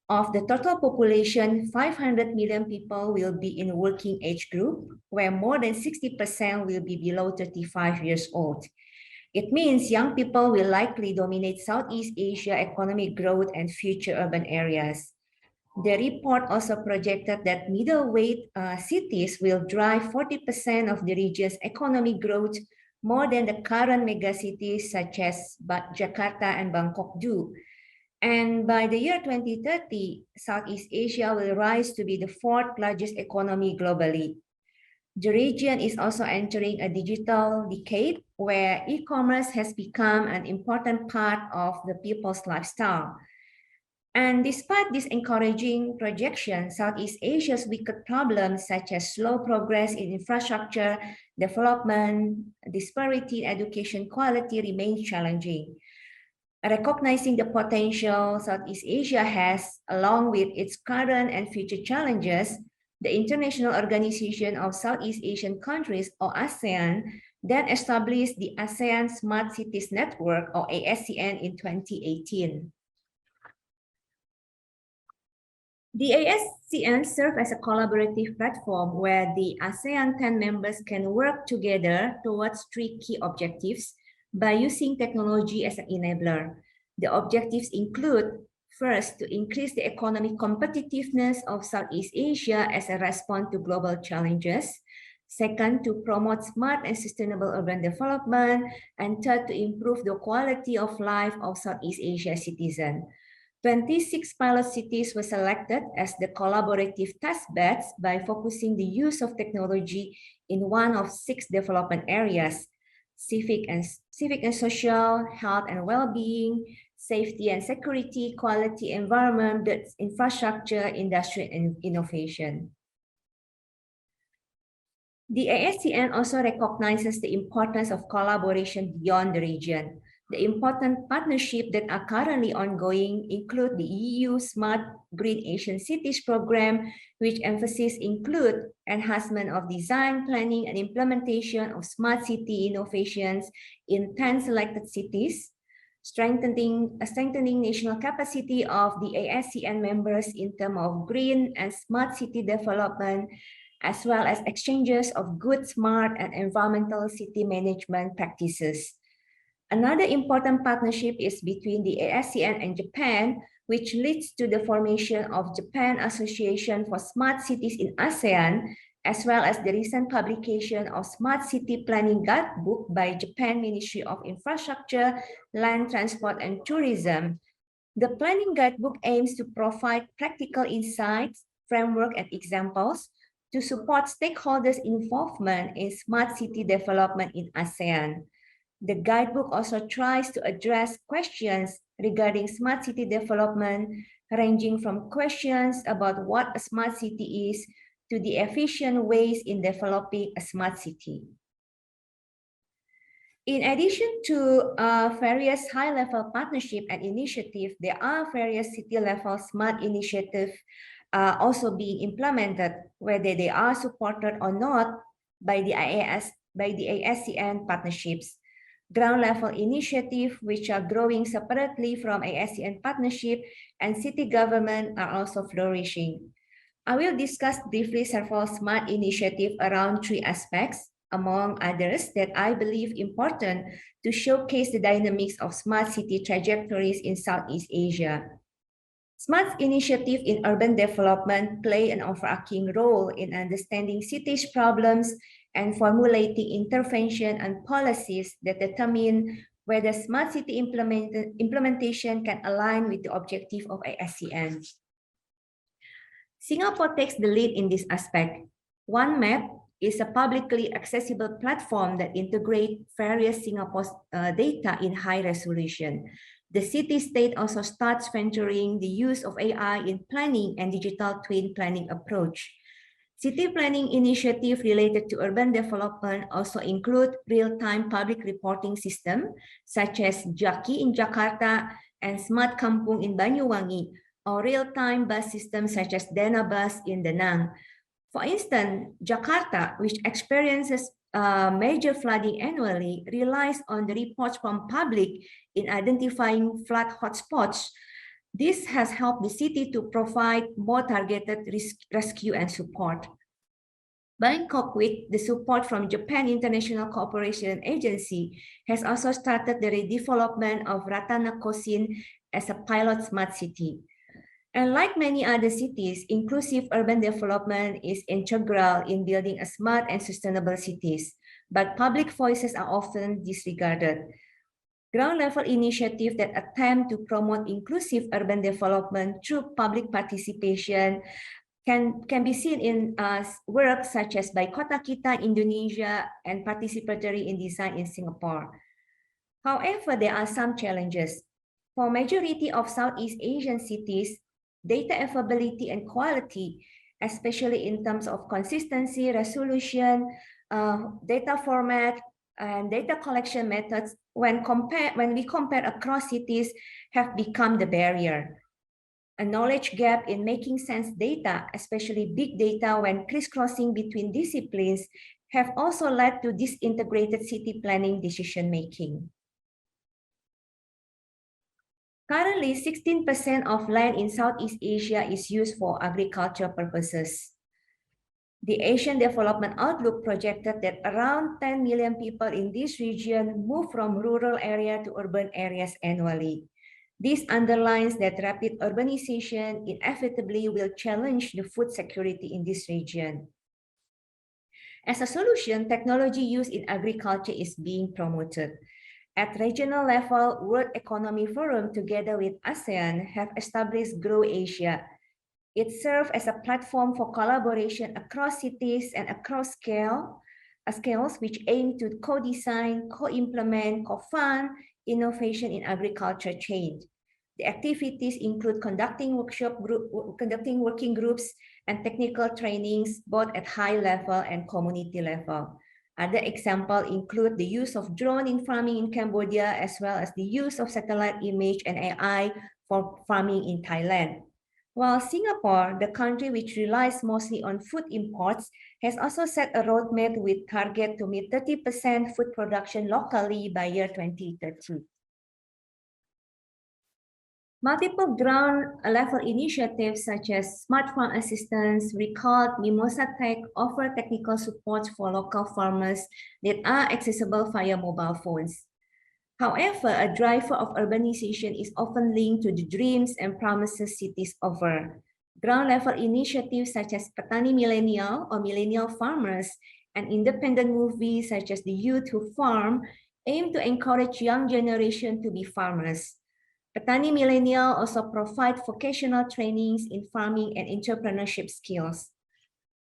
Of the total population, 500 million people will be in working age group, where more than 60% will be below 35 years old. It means young people will likely dominate Southeast Asia economic growth and future urban areas. The report also projected that middleweight cities will drive 40% of the region's economic growth, more than the current megacities such as Jakarta and Bangkok do. And by the year 2030, Southeast Asia will rise to be the 4th largest economy globally. The region is also entering a digital decade where e-commerce has become an important part of the people's lifestyle. And despite this encouraging projection, Southeast Asia's wicked problems such as slow progress in infrastructure, development, disparity in education quality remain challenging. Recognizing the potential Southeast Asia has, along with its current and future challenges, the International Organization of Southeast Asian Countries, or ASEAN, then established the ASEAN Smart Cities Network, or ASCN, in 2018. The ASCN serves as a collaborative platform where the ASEAN 10 members can work together towards 3 key objectives by using technology as an enabler. The objectives include, first, to increase the economic competitiveness of Southeast Asia as a response to global challenges. Second, to promote smart and sustainable urban development. And third, to improve the quality of life of Southeast Asia citizens. 26 pilot cities were selected as the collaborative test beds by focusing the use of technology in one of 6 development areas: civic and social, health and well-being, safety and security, quality environment, infrastructure, industry, and innovation. The ASCN also recognizes the importance of collaboration beyond the region. The important partnerships that are currently ongoing include the EU Smart Green Asian Cities Program, which emphasis include enhancement of design, planning, and implementation of smart city innovations in 10 selected cities, strengthening national capacity of the ASCN members in terms of green and smart city development, as well as exchanges of good, smart, and environmental city management practices. Another important partnership is between the ASEAN and Japan, which leads to the formation of Japan Association for Smart Cities in ASEAN, as well as the recent publication of Smart City Planning Guidebook by Japan Ministry of Infrastructure, Land Transport, and Tourism. The planning guidebook aims to provide practical insights, framework, and examples to support stakeholders' involvement in smart city development in ASEAN. The guidebook also tries to address questions regarding smart city development, ranging from questions about what a smart city is to the efficient ways in developing a smart city. In addition to various high-level partnership and initiatives, there are various city-level smart initiatives also being implemented, whether they are supported or not by the ASEAN partnerships. Ground-level initiatives, which are growing separately from ASEAN partnership and city government, are also flourishing. I will discuss briefly several smart initiatives around three aspects, among others, that I believe important to showcase the dynamics of smart city trajectories in Southeast Asia. Smart initiatives in urban development play an overarching role in understanding cities' problems and formulating intervention and policies that determine whether smart city implementation can align with the objective of ASEAN. Singapore takes the lead in this aspect. OneMap is a publicly accessible platform that integrates various Singapore's data in high resolution. The city-state also starts venturing the use of AI in planning and digital twin planning approach. City planning initiatives related to urban development also include real-time public reporting system, such as Jaki in Jakarta and Smart Kampung in Banyuwangi, or real-time bus systems such as Dana Bus in Da Nang. For instance, Jakarta, which experiences major flooding annually, relies on the reports from public in identifying flood hotspots. This has helped the city to provide more targeted rescue and support. Bangkok, with the support from Japan International Cooperation Agency, has also started the redevelopment of Ratanakosin as a pilot smart city. And like many other cities, inclusive urban development is integral in building a smart and sustainable cities, but public voices are often disregarded. Ground-level initiatives that attempt to promote inclusive urban development through public participation can be seen in work such as by Kota Kita Indonesia and Participatory in Design in Singapore. However, there are some challenges. For majority of Southeast Asian cities, data availability and quality, especially in terms of consistency, resolution, data format, and data collection methods, when we compare across cities, have become the barrier. A knowledge gap in making sense data, especially big data when crisscrossing between disciplines, have also led to disintegrated city planning decision-making. Currently, 16% of land in Southeast Asia is used for agricultural purposes. The Asian Development Outlook projected that around 10 million people in this region move from rural area to urban areas annually. This underlines that rapid urbanization inevitably will challenge the food security in this region. As a solution, technology used in agriculture is being promoted. At regional level, World Economic Forum together with ASEAN have established Grow Asia. It serves as a platform for collaboration across cities and across scales which aim to co-design, co-implement, co-fund innovation in agriculture chain. The activities include conducting working groups and technical trainings both at high level and community level. Other examples include the use of drone in farming in Cambodia, as well as the use of satellite image and AI for farming in Thailand. While Singapore, the country which relies mostly on food imports, has also set a roadmap with target to meet 30% food production locally by year 2030. Multiple ground-level initiatives such as Smart Farm Assistance, Recalled, Mimosa Tech offer technical support for local farmers that are accessible via mobile phones. However, a driver of urbanization is often linked to the dreams and promises cities offer. Ground-level initiatives such as Petani Millennial or Millennial Farmers and independent movies such as The Youth Who Farm aim to encourage young generation to be farmers. Petani Millennial also provide vocational trainings in farming and entrepreneurship skills.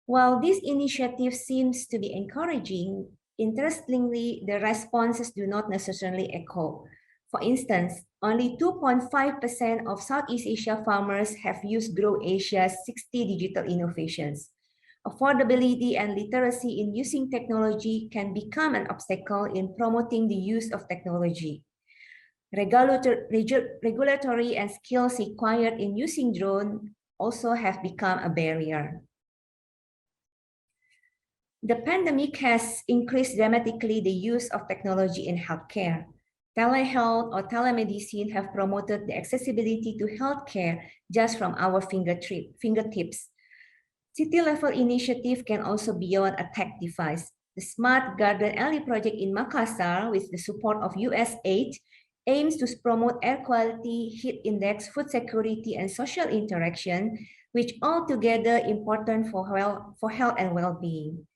While this initiative seems to be encouraging, interestingly, the responses do not necessarily echo. For instance, only 2.5% of Southeast Asia farmers have used Grow Asia's 60 digital innovations. Affordability and literacy in using technology can become an obstacle in promoting the use of technology. Regulatory and skills required in using drones also have become a barrier. The pandemic has increased dramatically the use of technology in healthcare. Telehealth or telemedicine have promoted the accessibility to healthcare just from our fingertips. City-level initiative can also be beyond a tech device. The Smart Garden Alley project in Makassar, with the support of US aid, aims to promote air quality, heat index, food security, and social interaction, which all together important for health and well-being.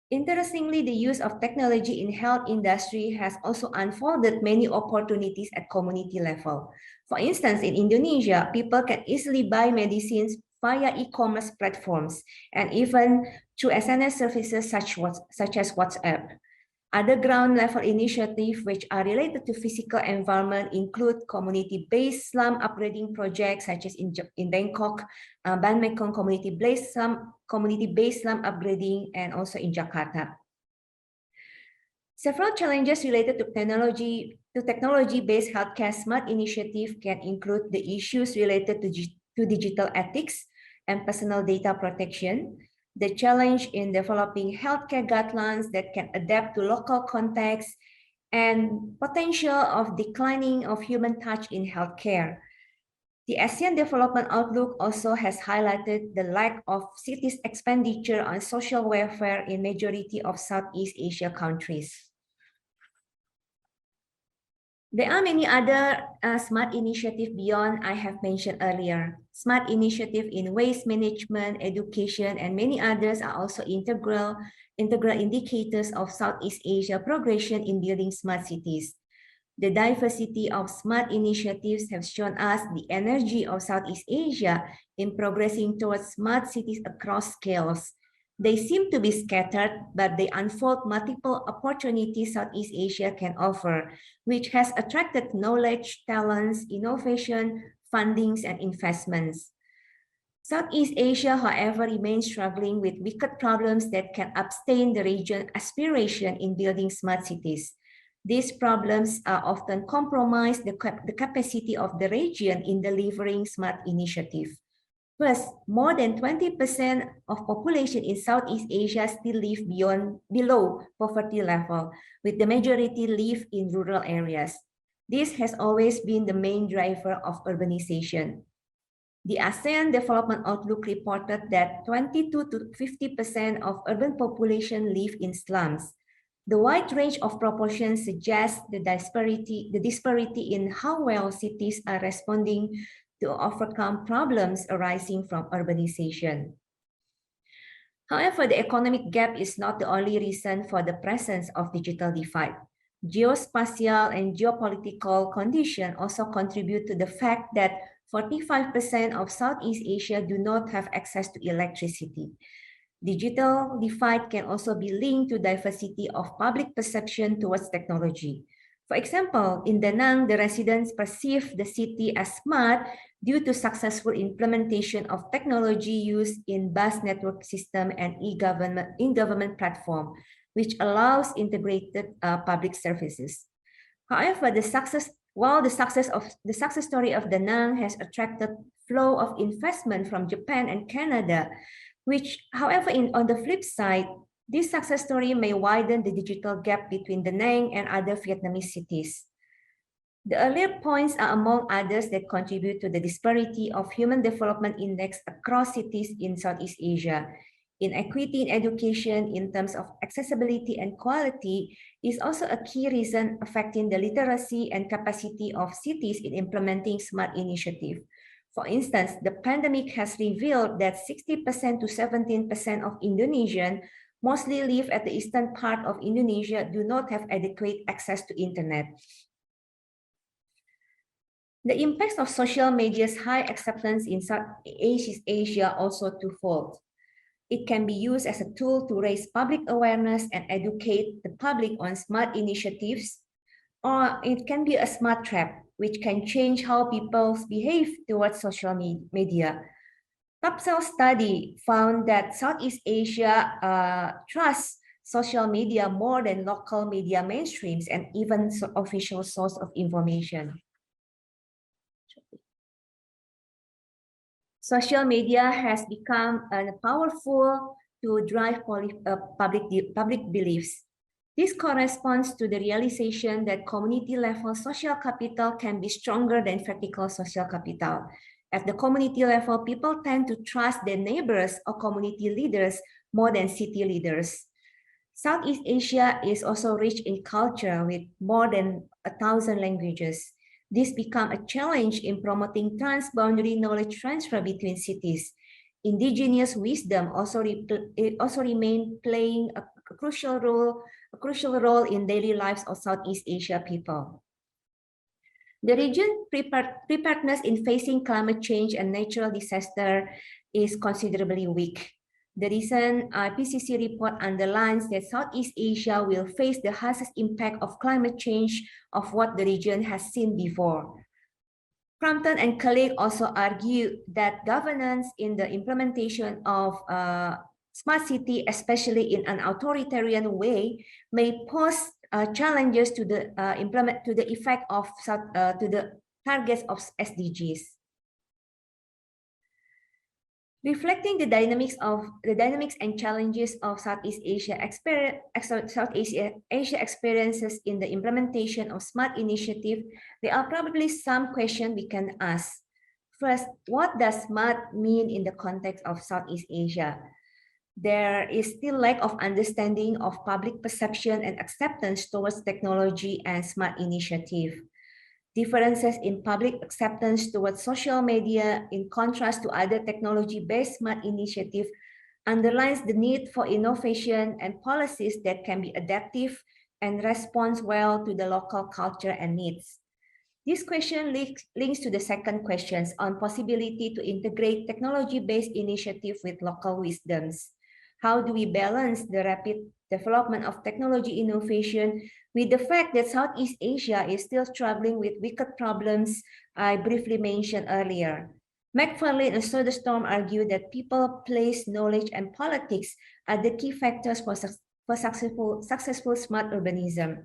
Interestingly, the use of technology in health industry has also unfolded many opportunities at community level. For instance, in Indonesia, people can easily buy medicines via e-commerce platforms and even through SNS services such as WhatsApp. Other ground-level initiatives which are related to physical environment include community-based slum upgrading projects such as in Bangkok, Ban Mekong community-based slum upgrading, and also in Jakarta. Several challenges related to technology-based healthcare smart initiative can include the issues related to digital ethics and personal data protection, the challenge in developing healthcare guidelines that can adapt to local contexts, and potential of declining of human touch in healthcare. The ASEAN Development Outlook also has highlighted the lack of cities' expenditure on social welfare in majority of Southeast Asia countries. There are many other smart initiatives beyond I have mentioned earlier. Smart initiatives in waste management, education, and many others are also integral indicators of Southeast Asia progression in building smart cities. The diversity of smart initiatives have shown us the energy of Southeast Asia in progressing towards smart cities across scales. They seem to be scattered, but they unfold multiple opportunities Southeast Asia can offer, which has attracted knowledge, talents, innovation, fundings, and investments. Southeast Asia, however, remains struggling with wicked problems that can abstain the region's aspiration in building smart cities. These problems are often compromise the capacity of the region in delivering smart initiatives. First, more than 20% of population in Southeast Asia still live below poverty level, with the majority live in rural areas. This has always been the main driver of urbanization. The ASEAN Development Outlook reported that 22 to 50% of urban population live in slums. The wide range of proportions suggests the disparity in how well cities are responding to overcome problems arising from urbanization. However, the economic gap is not the only reason for the presence of digital divide. Geospatial and geopolitical conditions also contribute to the fact that 45% of Southeast Asia do not have access to electricity. Digital divide can also be linked to diversity of public perception towards technology. For example, in Da Nang, the residents perceive the city as smart due to successful implementation of technology used in bus network system and e-government platform, which allows integrated public services. However, the success story of Da Nang has attracted flow of investment from Japan and Canada, which, however, on the flip side, this success story may widen the digital gap between Da Nang and other Vietnamese cities. The earlier points are among others that contribute to the disparity of Human Development Index across cities in Southeast Asia. Inequity in education in terms of accessibility and quality is also a key reason affecting the literacy and capacity of cities in implementing smart initiatives. For instance, the pandemic has revealed that 60% to 17% of Indonesians mostly live at the eastern part of Indonesia do not have adequate access to internet. The impacts of social media's high acceptance in Southeast Asia also twofold. It can be used as a tool to raise public awareness and educate the public on smart initiatives, or it can be a smart trap, which can change how people behave towards social media. Topsoil study found that Southeast Asia trusts social media more than local media mainstreams and even official source of information. Social media has become powerful to drive public beliefs. This corresponds to the realization that community-level social capital can be stronger than vertical social capital. At the community level, people tend to trust their neighbors or community leaders more than city leaders. Southeast Asia is also rich in culture with more than 1,000 languages. This becomes a challenge in promoting transboundary knowledge transfer between cities. Indigenous wisdom also remain playing a crucial role in daily lives of Southeast Asia people. The region preparedness in facing climate change and natural disaster is considerably weak. The recent IPCC report underlines that Southeast Asia will face the harshest impact of climate change of what the region has seen before. Crampton and colleagues also argue that governance in the implementation of smart city, especially in an authoritarian way, may pose challenges to the effect of to the targets of SDGs. Reflecting the dynamics and challenges of Southeast Asia experiences in the implementation of smart initiative, there are probably some questions we can ask. First, what does smart mean in the context of Southeast Asia? There is still lack of understanding of public perception and acceptance towards technology and smart initiative. Differences in public acceptance towards social media in contrast to other technology-based smart initiatives underlines the need for innovation and policies that can be adaptive and respond well to the local culture and needs. This question links to the second question on possibility to integrate technology-based initiative with local wisdoms. How do we balance the rapid development of technology innovation with the fact that Southeast Asia is still struggling with wicked problems I briefly mentioned earlier? McFarlane and Soderstrom argue that people, place, knowledge, and politics are the key factors for successful smart urbanism.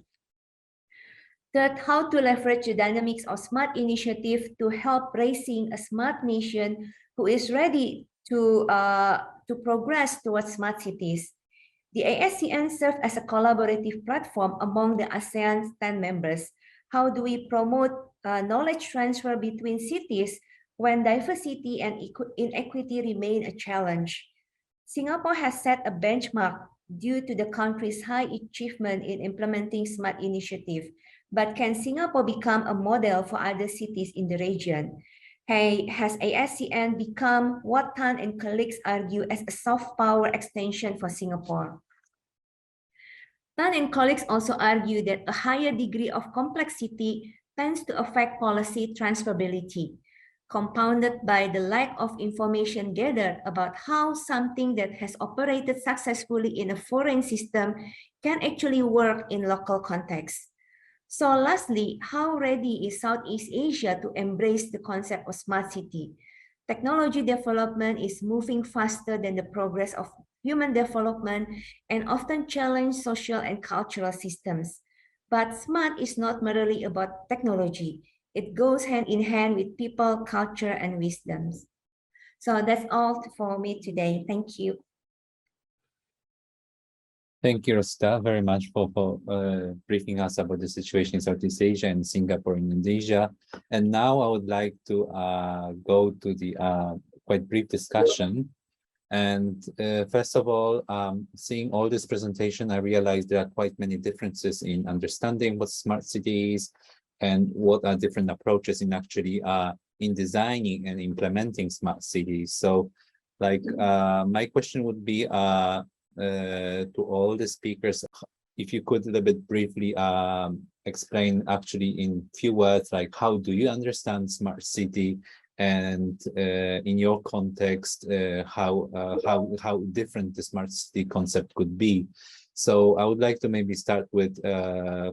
Third, how to leverage the dynamics of smart initiative to help raising a smart nation who is ready to progress towards smart cities. The ASEAN serves as a collaborative platform among the ASEAN 10 members. How do we promote knowledge transfer between cities when diversity and inequity remain a challenge? Singapore has set a benchmark due to the country's high achievement in implementing smart initiative. But can Singapore become a model for other cities in the region? Has ASEAN become what Tan and colleagues argue as a soft power extension for Singapore? Tan and colleagues also argue that a higher degree of complexity tends to affect policy transferability, compounded by the lack of information gathered about how something that has operated successfully in a foreign system can actually work in local context. So lastly, how ready is Southeast Asia to embrace the concept of smart city? Technology development is moving faster than the progress of human development and often challenge social and cultural systems. But smart is not merely about technology. It goes hand in hand with people, culture, and wisdoms. So that's all for me today. Thank you. Thank you, Rosita, very much for briefing us about the situation in Southeast Asia and Singapore and Indonesia. And now I would like to go to the quite brief discussion. And first of all, seeing all this presentation, I realized there are quite many differences in understanding what smart city is and what are different approaches in actually in designing and implementing smart cities. So like my question would be, to all the speakers, if you could a little bit briefly explain actually in few words, like how do you understand smart city and in your context, how different the smart city concept could be. So I would like to maybe start with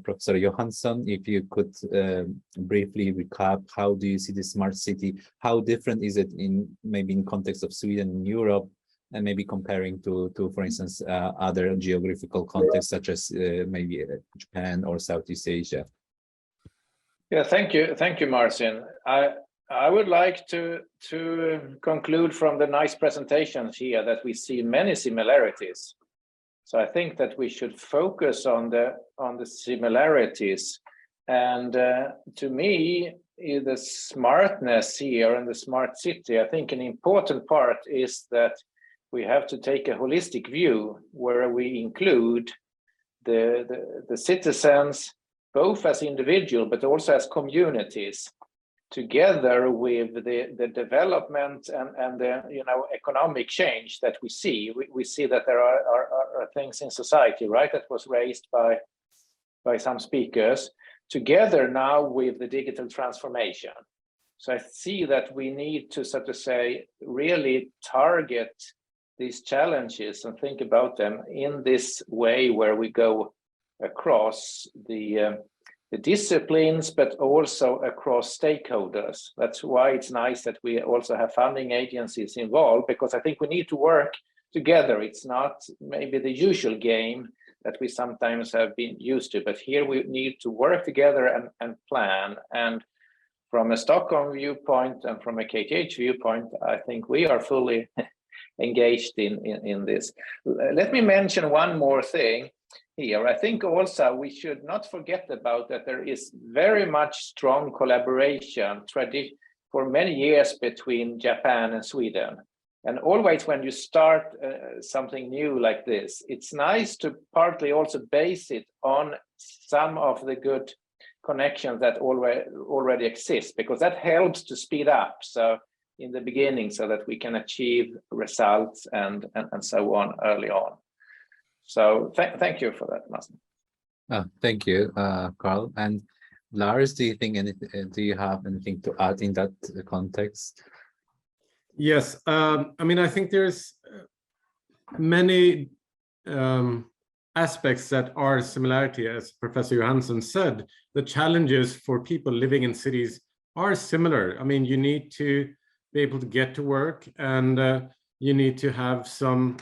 Professor Johansson. If you could briefly recap, how do you see the smart city? How different is it maybe in context of Sweden and Europe, and maybe comparing to for instance, other geographical contexts such as maybe Japan or Southeast Asia? Yeah, thank you, Marcin. I would like to conclude from the nice presentations here that we see many similarities. So I think that we should focus on the similarities. And to me, the smartness here and the smart city, I think an important part is that we have to take a holistic view where we include the citizens, both as individual but also as communities, together with the development and the economic change that we see. We see that there are things in society, right, that was raised by some speakers, together now with the digital transformation. So I see that we need to, so to say, really target these challenges and think about them in this way where we go across the disciplines, but also across stakeholders. That's why it's nice that we also have funding agencies involved, because I think we need to work together. It's not maybe the usual game that we sometimes have been used to, but here we need to work together and plan. And from a Stockholm viewpoint and from a KTH viewpoint, I think we are fully engaged in this. Let me mention one more thing here. I think also we should not forget about that there is very much strong collaboration for many years between Japan and Sweden. And always when you start something new like this, it's nice to partly also base it on some of the good connections that already exist, because that helps to speed up. So in the beginning, so that we can achieve results and so on early on. So thank you for that, Marcin. Thank you, Karl. And Lars, do you have anything to add in that context? Yes, I mean, I think there's many aspects that are similarity, as Professor Johansson said. The challenges for people living in cities are similar. I mean, you need to be able to get to work, and you need to have some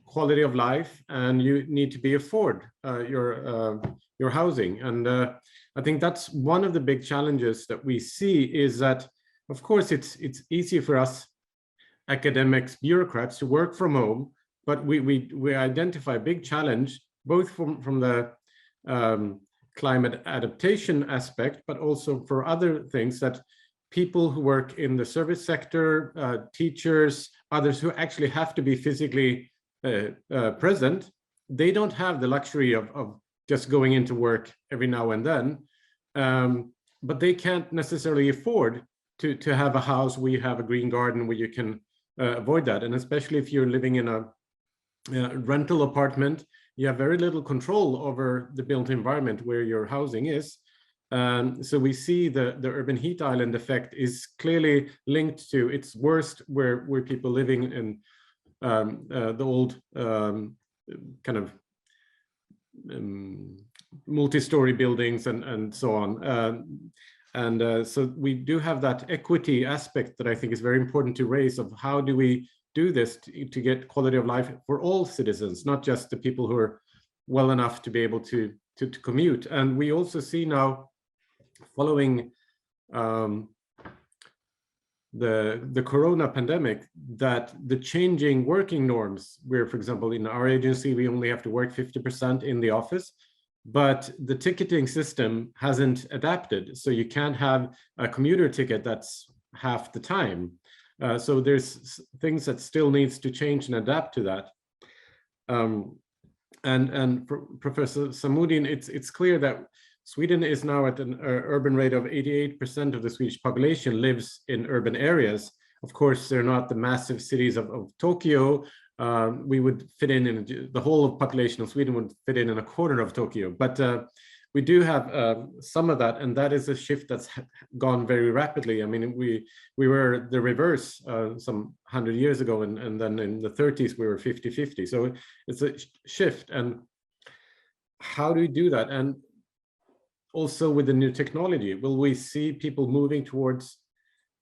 quality of life, and you need to be afford your housing. And I think that's one of the big challenges that we see, is that of course it's easy for us academics, bureaucrats, to work from home, but we identify a big challenge both from the climate adaptation aspect, but also for other things, that people who work in the service sector, teachers, others who actually have to be physically present, they don't have the luxury of just going into work every now and then, but they can't necessarily afford to have a house where you have a green garden where you can avoid that. And especially if you're living in a rental apartment, you have very little control over the built environment where your housing is. So we see the urban heat island effect is clearly linked to its worst where people living in the old kind of multi-story buildings and so on. So we do have that equity aspect that I think is very important to raise, of how do we do this to get quality of life for all citizens, not just the people who are well enough to be able to commute. And we also see now, following the corona pandemic, that the changing working norms, where, for example, in our agency, we only have to work 50% in the office, but the ticketing system hasn't adapted. So you can't have a commuter ticket that's half the time. So there's things that still needs to change and adapt to that. And Professor Samudin, it's clear that Sweden is now at an urban rate of 88% of the Swedish population lives in urban areas. Of course, they're not the massive cities of Tokyo. We would fit in the whole of population of Sweden would fit in a quarter of Tokyo. But we do have some of that, and that is a shift that's gone very rapidly. I mean, we were the reverse some 100 years ago, and then in the 30s we were 50-50. So it's a shift. And how do we do that? And also with the new technology, will we see people moving towards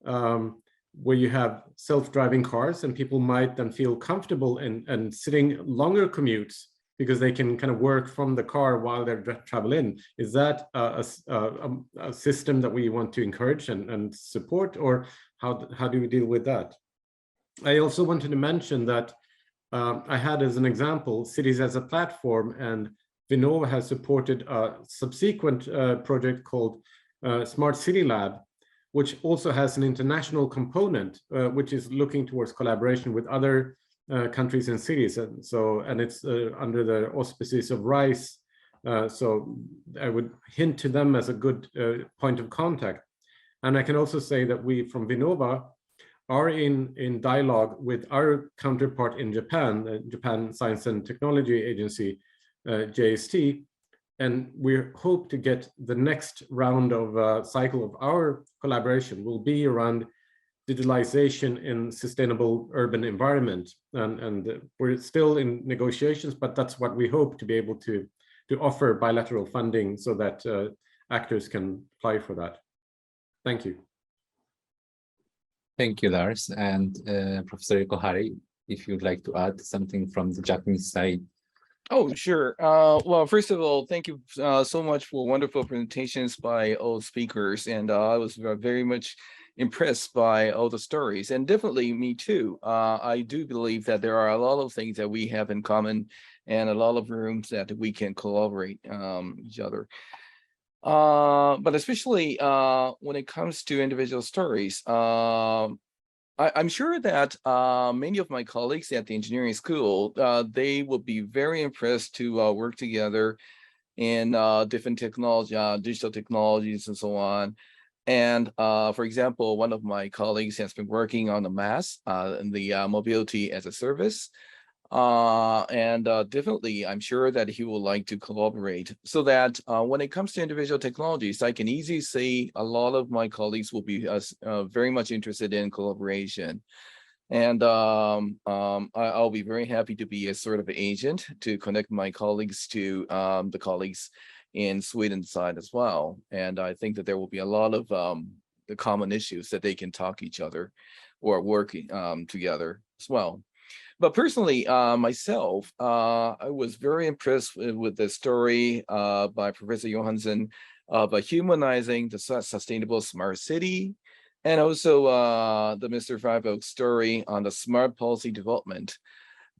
where you have self-driving cars, and people might then feel comfortable and sitting longer commutes because they can kind of work from the car while they're traveling? Is that a system that we want to encourage and support, or how do we deal with that? I also wanted to mention that I had as an example cities as a platform, and Vinnova has supported a subsequent project called Smart City Lab, which also has an international component, which is looking towards collaboration with other countries and cities, and it's under the auspices of RISE. So I would hint to them as a good point of contact. And I can also say that we from Vinnova are in dialogue with our counterpart in Japan, the Japan Science and Technology Agency, JST, and we hope to get the next round of cycle of our collaboration will be around digitalization in sustainable urban environment, and we're still in negotiations, but that's what we hope to be able to offer bilateral funding so that actors can apply for that. Thank you. Thank you, Lars. And Professor Yokohari, if you'd like to add something from the Japanese side. Oh, sure. Well, first of all, thank you so much for wonderful presentations by all speakers. And I was very much impressed by all the stories, and definitely me too. I do believe that there are a lot of things that we have in common and a lot of rooms that we can collaborate each other. But especially when it comes to individual stories, I'm sure that many of my colleagues at the engineering school, they will be very impressed to work together in different technology, digital technologies and so on. And for example, one of my colleagues has been working on the MaaS, the mobility as a service. And definitely, I'm sure that he will like to collaborate so that when it comes to individual technologies, I can easily see a lot of my colleagues will be very much interested in collaboration. And I'll be very happy to be a sort of agent to connect my colleagues to the colleagues in Sweden side as well. And I think that there will be a lot of the common issues that they can talk each other or work together as well. But personally, myself, I was very impressed with the story by Professor Johansson of humanizing the sustainable smart city, and also the Mr. Friberg story on the smart policy development.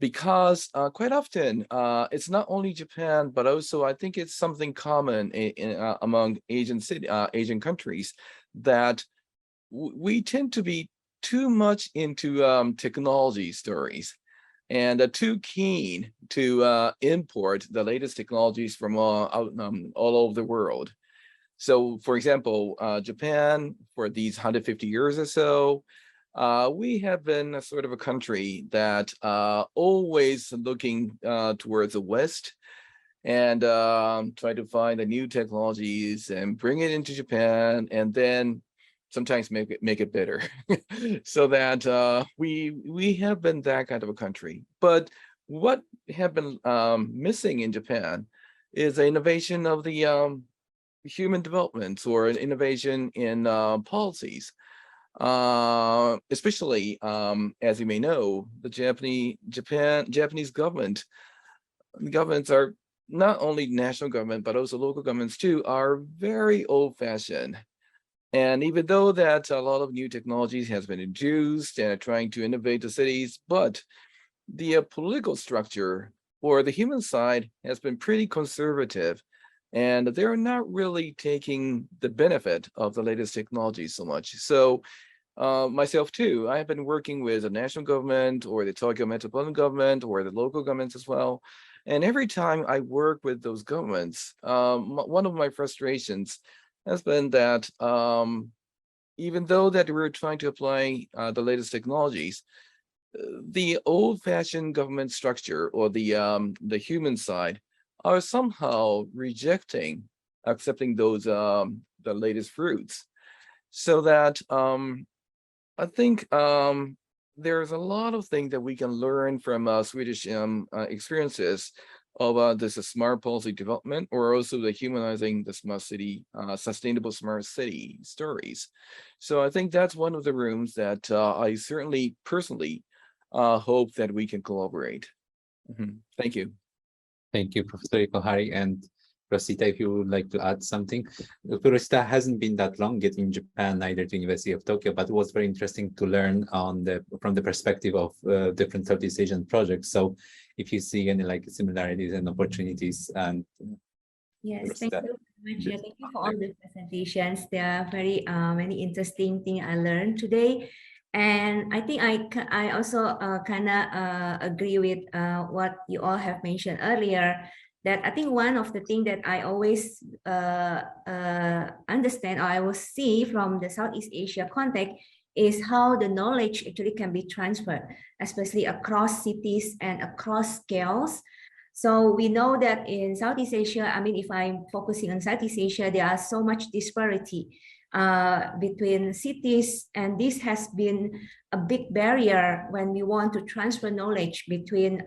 Because quite often, it's not only Japan, but also I think it's something common among Asian countries that we tend to be too much into technology stories and too keen to import the latest technologies from all over the world. So, for example, Japan, for these 150 years or so, we have been a sort of a country that always looking towards the West and try to find the new technologies and bring it into Japan, and then sometimes make it better, so that we have been that kind of a country. But what have been missing in Japan is the innovation of the human development or an innovation in policies. Especially, as you may know, the Japanese governments are not only national government, but also local governments too, are very old-fashioned. And even though that a lot of new technologies has been introduced and are trying to innovate the cities, but the political structure or the human side has been pretty conservative, and they're not really taking the benefit of the latest technology so much. So myself too, I have been working with the national government or the Tokyo metropolitan government or the local governments as well. And every time I work with those governments, one of my frustrations has been that even though that we're trying to apply the latest technologies, the old-fashioned government structure or the human side are somehow rejecting accepting those the latest fruits. So that I think there's a lot of things that we can learn from Swedish experiences of this smart policy development, or also the humanizing the smart city, sustainable smart city stories. So I think that's one of the rooms that I certainly personally hope that we can collaborate. Thank you. Thank you, Professor Ikohari. And Rosita, if you would like to add something. Rosita hasn't been that long yet in Japan, neither to University of Tokyo, but it was very interesting to learn from the perspective of different Southeast Asian projects. So if you see any like similarities and opportunities, and yes, thank you very much. Yeah, thank you for all the presentations. There are very many interesting things I learned today. And I think I also kind of agree with what you all have mentioned earlier, that I think one of the things that I always understand, or I will see from the Southeast Asia context, is how the knowledge actually can be transferred, especially across cities and across scales. So we know that in Southeast Asia, I mean, if I'm focusing on Southeast Asia, there are so much disparity between cities, and this has been a big barrier when we want to transfer knowledge between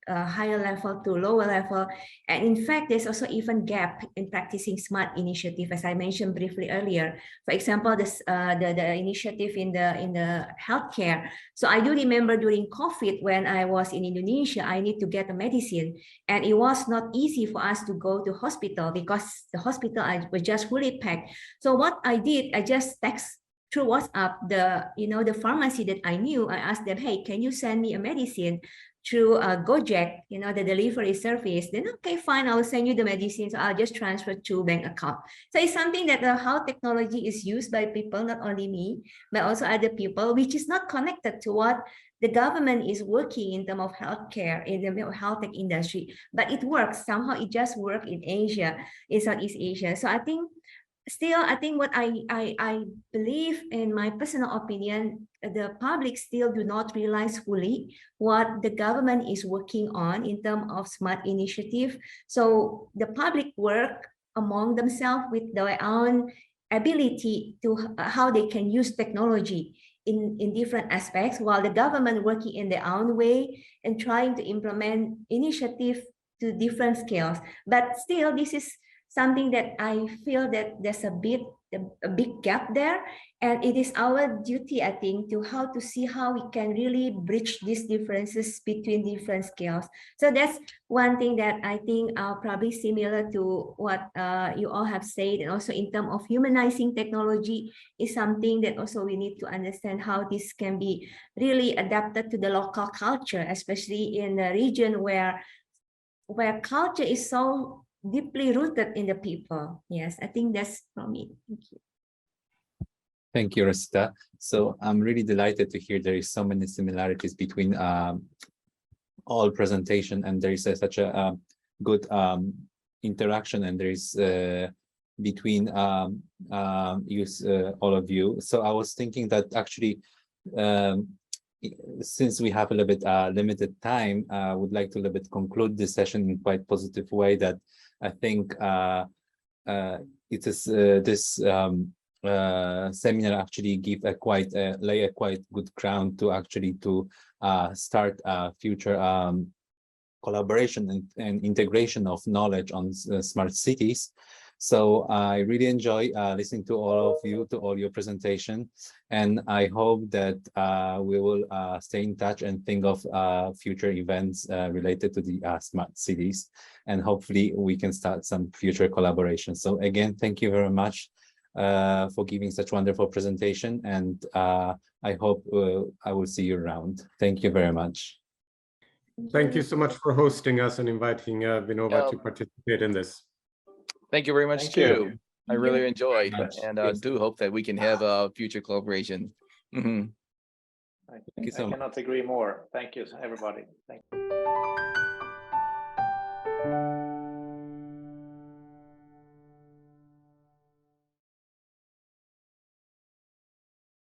higher level to lower level. And in fact, there's also even gap in practicing smart initiative, as I mentioned briefly earlier. For example, this the initiative in the healthcare. So I do remember during COVID, when I was in Indonesia, I need to get a medicine, and it was not easy for us to go to hospital because the hospital was just fully packed. So what I did, I just text through WhatsApp the pharmacy that I knew. I asked them, hey, can you send me a medicine through Gojek, the delivery service? Then okay, fine, I'll send you the medicine. So I'll just transfer to bank account. So it's something that how technology is used by people, not only me, but also other people, which is not connected to what the government is working in terms of healthcare, in the health tech industry. But it works, somehow it just works in Asia, in Southeast Asia. So I think still, I think what I believe, in my personal opinion, the public still do not realize fully what the government is working on in terms of smart initiative. So the public work among themselves with their own ability to how they can use technology in different aspects, while the government working in their own way and trying to implement initiative to different scales. But still, this is something that I feel that there's a big gap there, and it is our duty, I think, to how to see how we can really bridge these differences between different scales. So that's one thing that I think are probably similar to what you all have said, and also in terms of humanizing technology is something that also we need to understand how this can be really adapted to the local culture, especially in the region where culture is so deeply rooted in the people. Yes, I think that's from me. Thank you. Thank you, Rosita. So I'm really delighted to hear there is so many similarities between all presentation, and there is such a good interaction, and there is between all of you. So I was thinking that actually, since we have a little bit limited time, I would like to a little bit conclude this session in quite positive way, that I think it is this seminar actually give lay a quite good ground to actually start future collaboration and integration of knowledge on smart cities. So I really enjoy listening to all of you, to all your presentation, and I hope that we will stay in touch and think of future events related to the smart cities, and hopefully we can start some future collaboration. So again, thank you very much for giving such wonderful presentation, and I hope I will see you around. Thank you very much. Thank you so much for hosting us and inviting Vinnova to participate in this. Thank you very much too. I really enjoyed, and do hope that we can have a future collaboration. Thank you so much. I cannot agree more. Thank you, everybody. Thank you.